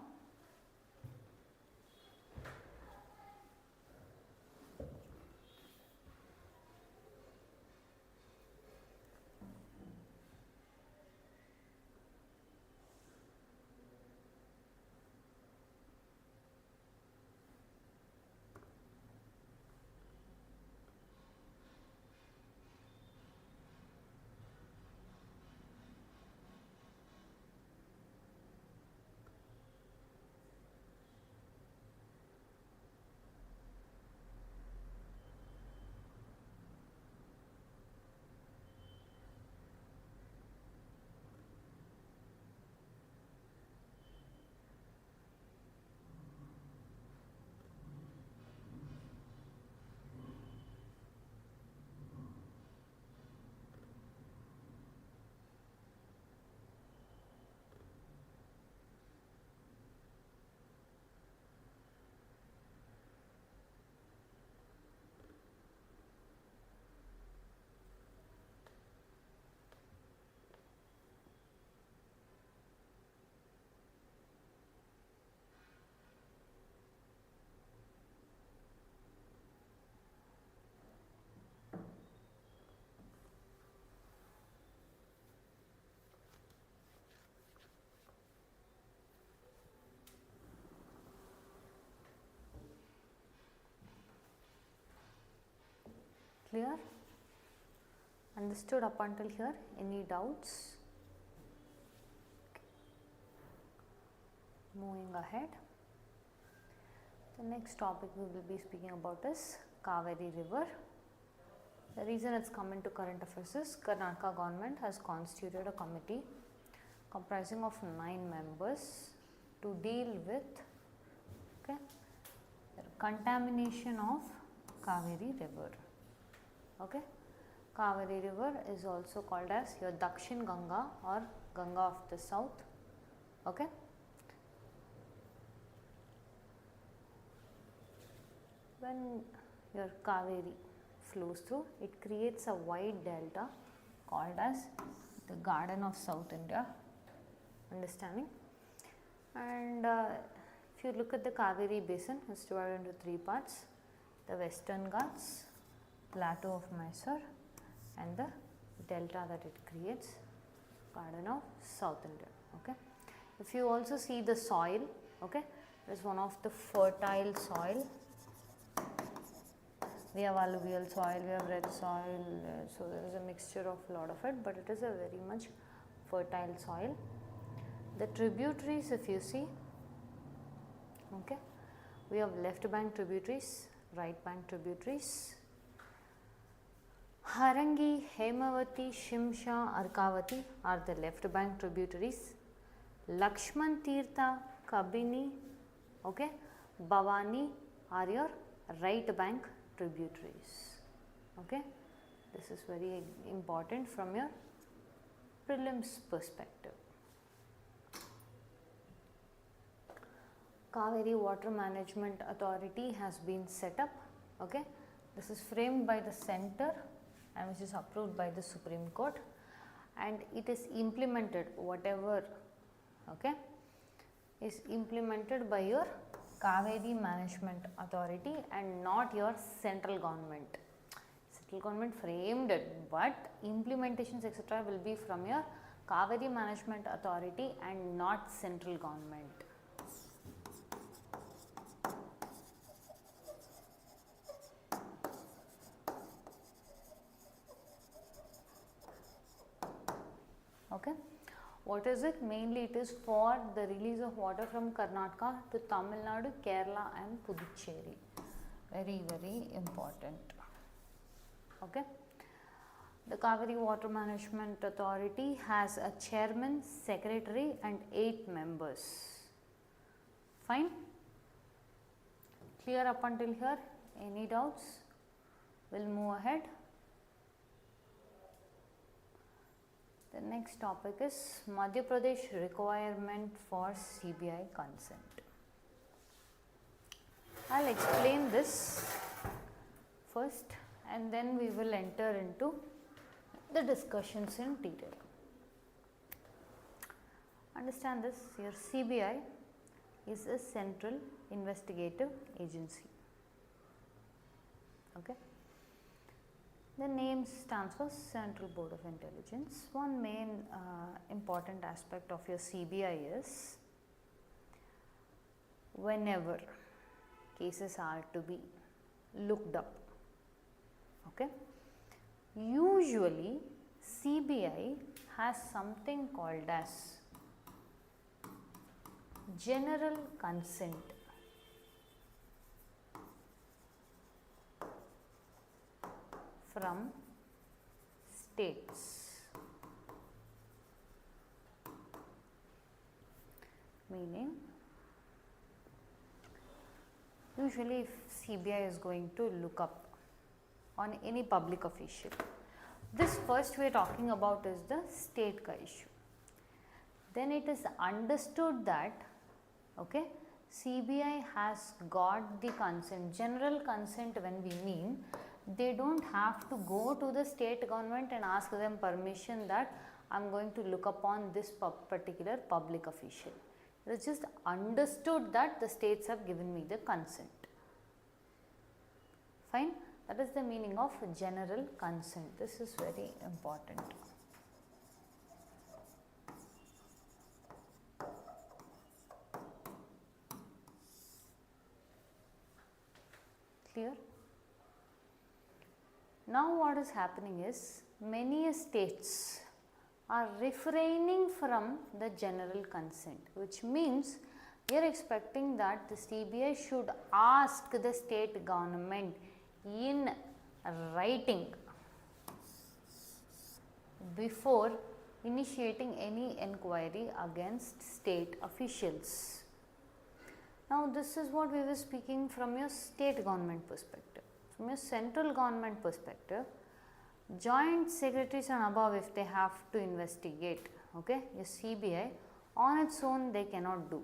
Clear? Understood up until here? Any doubts? Moving ahead. The next topic we will be speaking about is Kaveri River. The reason it's come into current affairs is Karnataka government has constituted a committee comprising of 9 members to deal with, okay, contamination of Kaveri River. Okay, Kaveri River is also called as your Dakshin Ganga or Ganga of the South. Okay, when your Kaveri flows through, it creates a wide delta called as the Garden of South India. Understanding? And if you look at the Kaveri basin, it's divided into 3 parts: the Western Ghats, Plateau of Mysore, and the delta that it creates, Garden of South India. Okay, if you also see the soil, okay, it is one of the fertile soil. We have alluvial soil, we have red soil, so there is a mixture of lot of it, but it is a very much fertile soil. The tributaries, if you see, okay, we have left bank tributaries, right bank tributaries. Harangi, Hemavati, Shimsha, Arkavati are the left bank tributaries. Lakshman Tirtha, Kabini, okay, Bhavani are your right bank tributaries. Okay, this is very important from your prelims perspective. Kaveri Water Management Authority has been set up. Okay, this is framed by the center and which is approved by the Supreme Court, and it is implemented, whatever, okay, is implemented by your Kaveri Management Authority and not your central government. Central government framed it, but implementations etc. will be from your Kaveri Management Authority and not central government. Okay. What is it? Mainly it is for the release of water from Karnataka to Tamil Nadu, Kerala and Puducherry. Very, very important. Okay. The Kaveri Water Management Authority has a chairman, secretary and 8 members. Fine. Clear up until here? Any doubts? We'll move ahead. The next topic is Madhya Pradesh requirement for CBI consent. I'll explain this first and then we will enter into the discussions in detail. Understand this, your CBI is a central investigative agency. Okay. The name stands for Central Board of Intelligence. One main important aspect of your CBI is whenever cases are to be looked up, okay, usually CBI has something called as general consent. From states, meaning usually if CBI is going to look up on any public official, this first we are talking about is the state ka issue. Then it is understood that, okay, CBI has got the consent, general consent. When we mean, they don't have to go to the state government and ask them permission that I am going to look upon this particular public official. It is just understood that the states have given me the consent. Fine. That is the meaning of general consent. This is very important. Clear? Now what is happening is, many states are refraining from the general consent, which means we are expecting that the CBI should ask the state government in writing before initiating any inquiry against state officials. Now this is what we were speaking from your state government perspective. From your central government perspective, joint secretaries and above, if they have to investigate, okay, your CBI on its own they cannot do.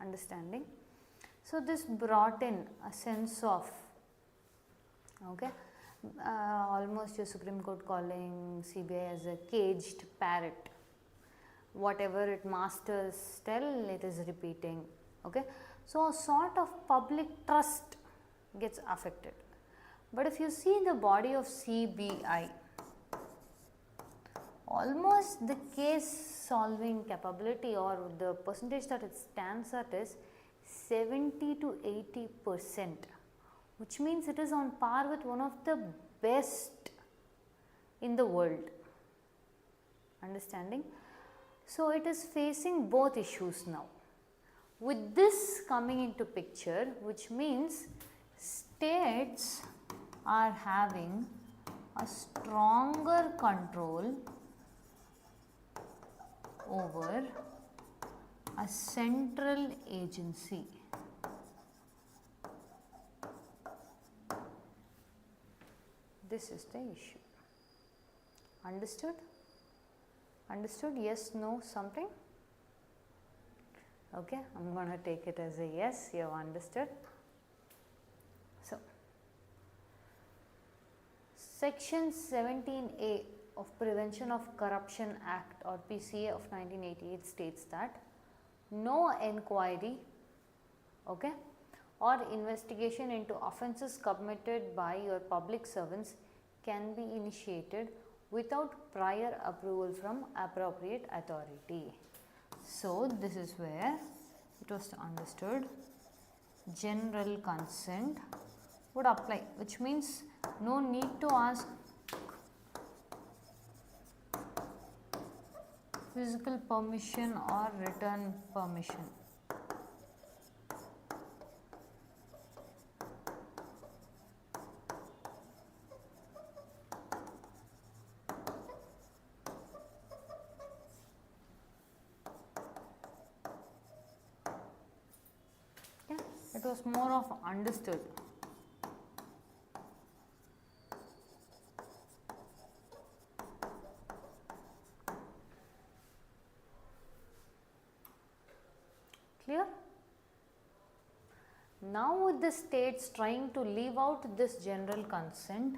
Understanding? So this brought in a sense of, okay, almost your Supreme Court calling CBI as a caged parrot. Whatever it masters tell, it is repeating. Okay, so a sort of public trust gets affected. But if you see the body of CBI, almost the case solving capability or the percentage that it stands at is 70 to 80%, which means it is on par with one of the best in the world. Understanding? So it is facing both issues now. With this coming into picture, which means states are having a stronger control over a central agency. This is the issue. Understood? Understood? Yes, no, something? Okay, I am going to take it as a yes, you have understood. So, Section 17A of Prevention of Corruption Act or PCA of 1988 states that no inquiry, okay, or investigation into offences committed by your public servants can be initiated without prior approval from appropriate authority. So, this is where it was understood general consent would apply, which means no need to ask physical permission or written permission. It was more of understood. Clear? Now with the states trying to leave out this general consent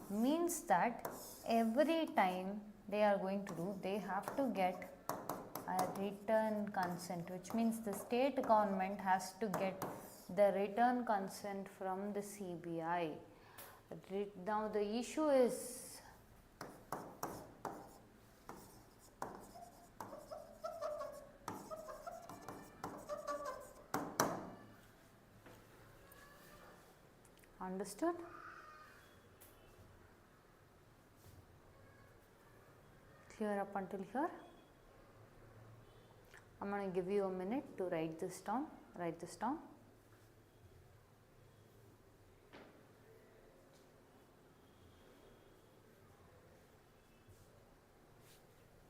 means that every time they are going to do, they have to get a written consent, which means the state government has to get the written consent from the CBI. Now the issue is understood? Clear up until here? I am going to give you a minute to write this down. Write this down.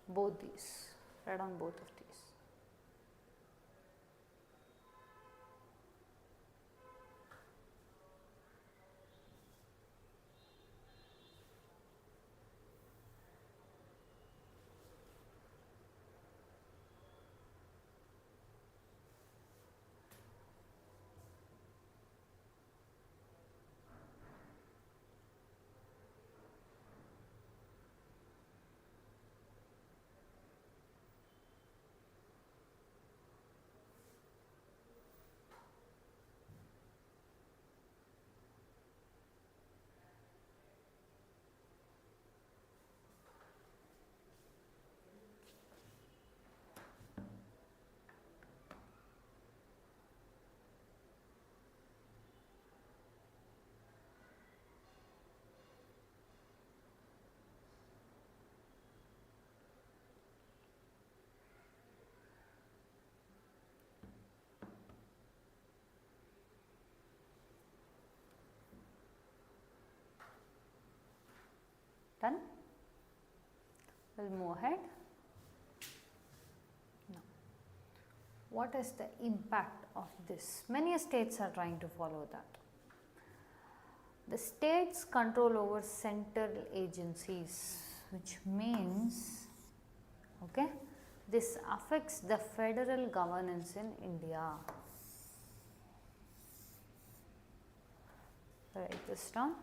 Both these. Write on both of these. Done? We'll move ahead. Now, what is the impact of this? Many states are trying to follow that. The states control over central agencies, which means, okay, this affects the federal governance in India. Write this down.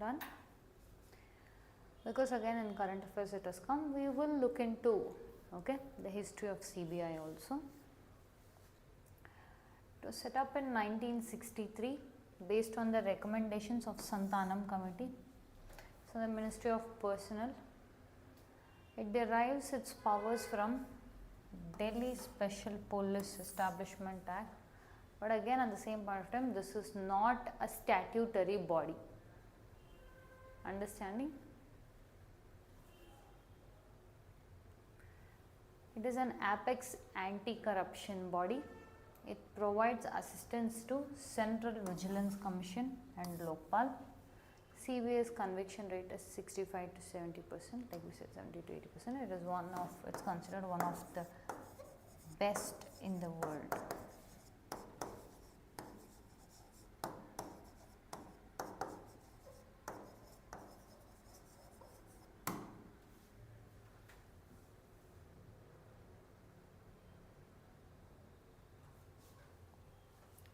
Done? Because again in current affairs it has come, we will look into, okay, the history of CBI also. It was set up in 1963 based on the recommendations of Santanam Committee. So, the Ministry of Personnel. It derives its powers from Delhi Special Police Establishment Act, but again at the same point of time this is not a statutory body. Understanding? It is an apex anti-corruption body. It provides assistance to Central Vigilance Commission and Lokpal. CBI's conviction rate is 65 to 70%, like we said 70 to 80%. It is it's considered one of the best in the world.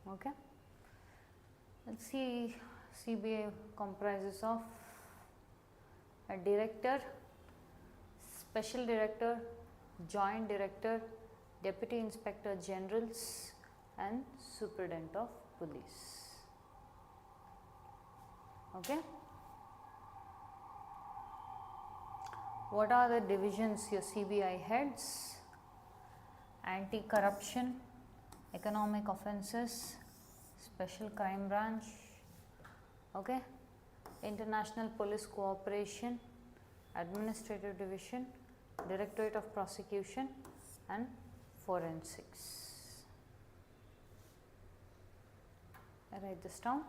Okay. Let's see, CBI comprises of a director, special director, joint director, deputy inspector generals and superintendent of police. Okay. What are the divisions your CBI heads? Anti-corruption, economic offences, special crime branch, okay, international police cooperation, administrative division, directorate of prosecution and forensics. I write this down.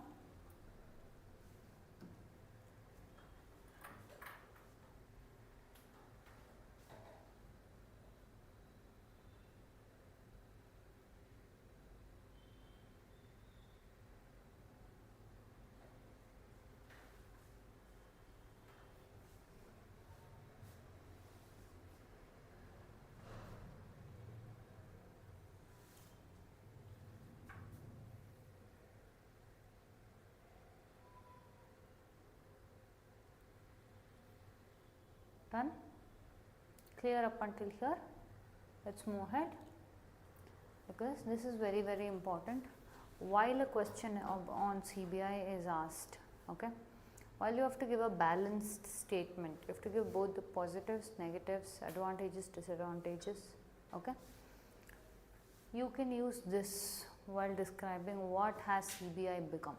Done? Clear up until here? Let's move ahead, because this is very, very important. While a question on CBI is asked, okay, while you have to give a balanced statement, you have to give both the positives, negatives, advantages, disadvantages, okay. You can use this while describing what has CBI become.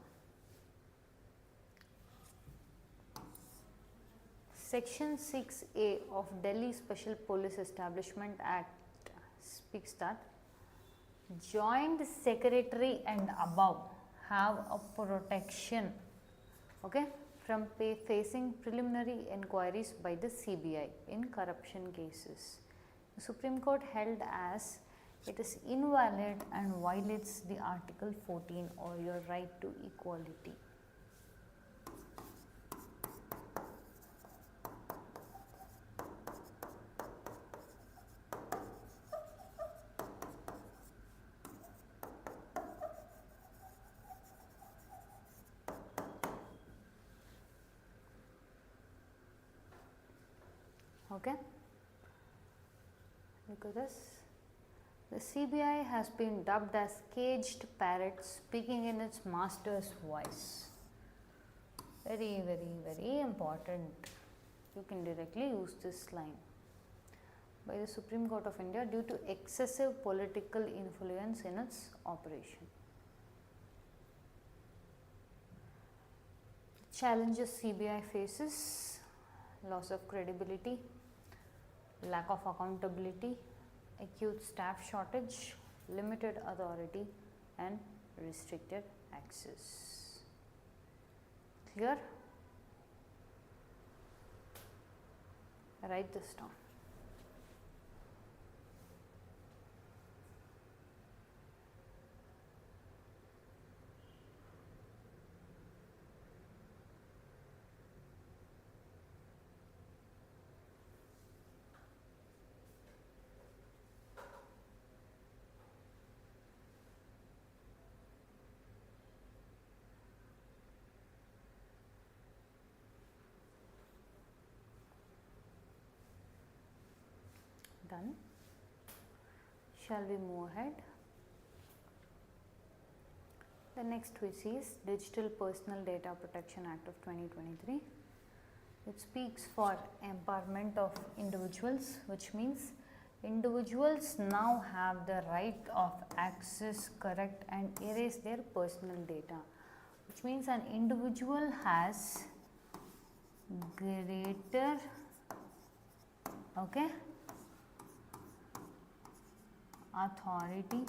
Section 6A of Delhi Special Police Establishment Act speaks that joint secretary and above have a protection, okay, from facing preliminary inquiries by the CBI in corruption cases. The Supreme Court held as it is invalid and violates the Article 14 or your right to equality. Okay. Look at this. The CBI has been dubbed as caged parrot speaking in its master's voice. Very, very, very important. You can directly use this line. By the Supreme Court of India due to excessive political influence in its operation. Challenges CBI faces: loss of credibility, lack of accountability, acute staff shortage, limited authority and restricted access. Clear? Write this down. Done. Shall we move ahead? The next we see is Digital Personal Data Protection Act of 2023. It speaks for empowerment of individuals, which means individuals now have the right of access, correct and erase their personal data, which means an individual has greater, okay, authority,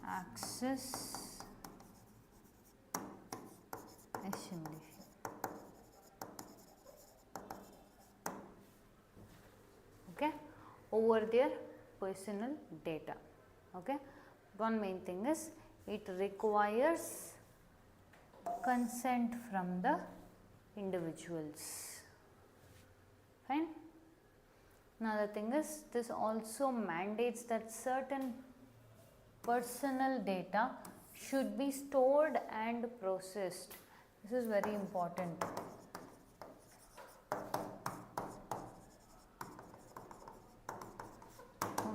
access, assimilation. Okay, over their personal data. Okay, one main thing is it requires consent from the individuals. Fine. Another thing is this also mandates that certain personal data should be stored and processed. This is very important.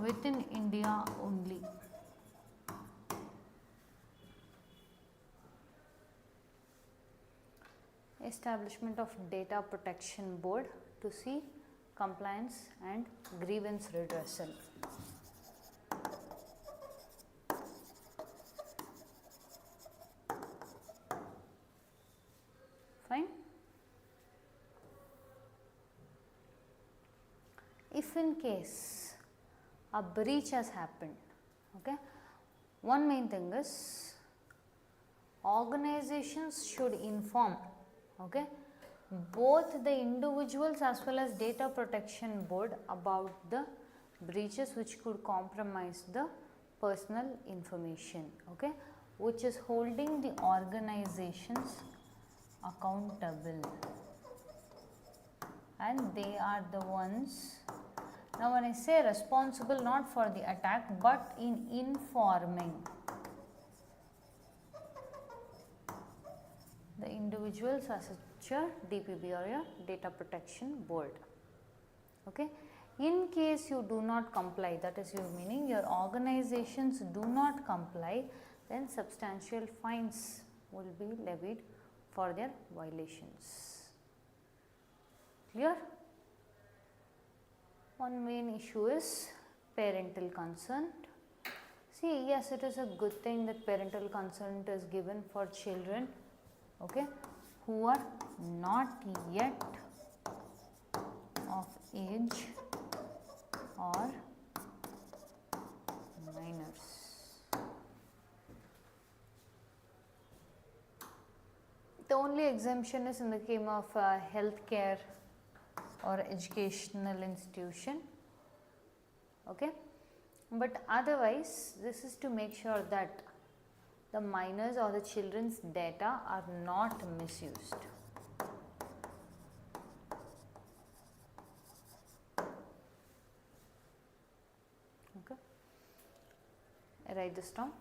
Within India only. Establishment of Data Protection Board to see compliance and grievance redressal. if in case a breach has happened, okay, one main thing is organizations should inform, okay, both the individuals as well as data protection board about the breaches which could compromise the personal information, okay, which is holding the organizations accountable, and they are the ones. Now when I say responsible not for the attack but in informing the individuals as such a DPB or your data protection board, okay. In case you do not comply, that is your meaning your organizations do not comply, then substantial fines will be levied for their violations. Clear? One main issue is parental consent. See, yes, it is a good thing that parental consent is given for children, okay, who are not yet of age or minors. The only exemption is in the case of healthcare or educational institution, okay, but otherwise this is to make sure that the minors or the children's data are not misused. Okay, I write this down.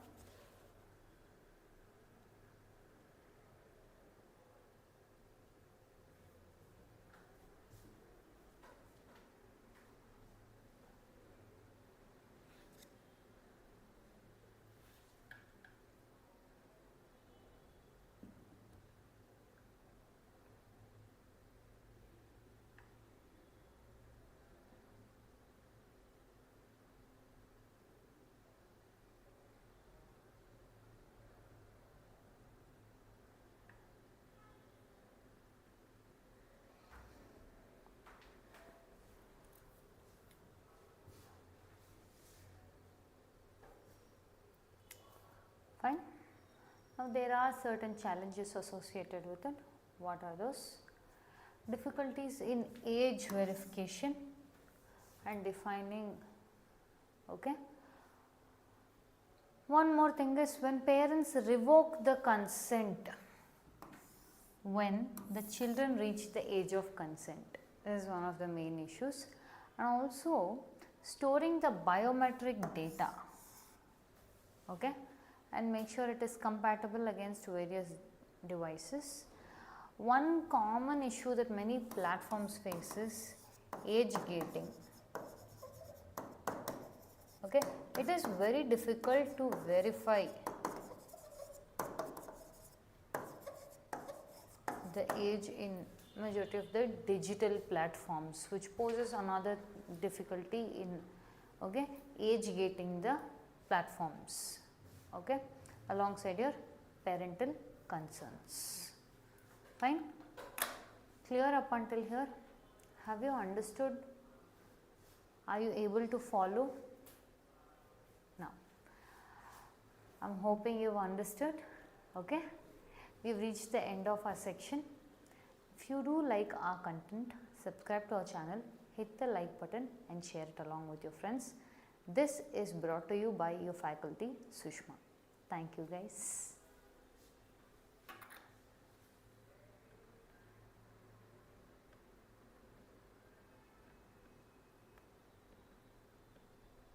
Fine. Now there are certain challenges associated with it. What are those? Difficulties in age verification and defining, okay. One more thing is when parents revoke the consent when the children reach the age of consent. This is one of the main issues. And also storing the biometric data, okay, and make sure it is compatible against various devices. One common issue that many platforms face is age gating, okay. It is very difficult to verify the age in majority of the digital platforms, which poses another difficulty in, okay, age gating the platforms, okay, alongside your parental concerns. Fine? Clear up until here? Have you understood? Are you able to follow? Now, I am hoping you have understood, okay. We have reached the end of our section. If you do like our content, subscribe to our channel, hit the like button and share it along with your friends. This is brought to you by your faculty, Sushma. Thank you guys.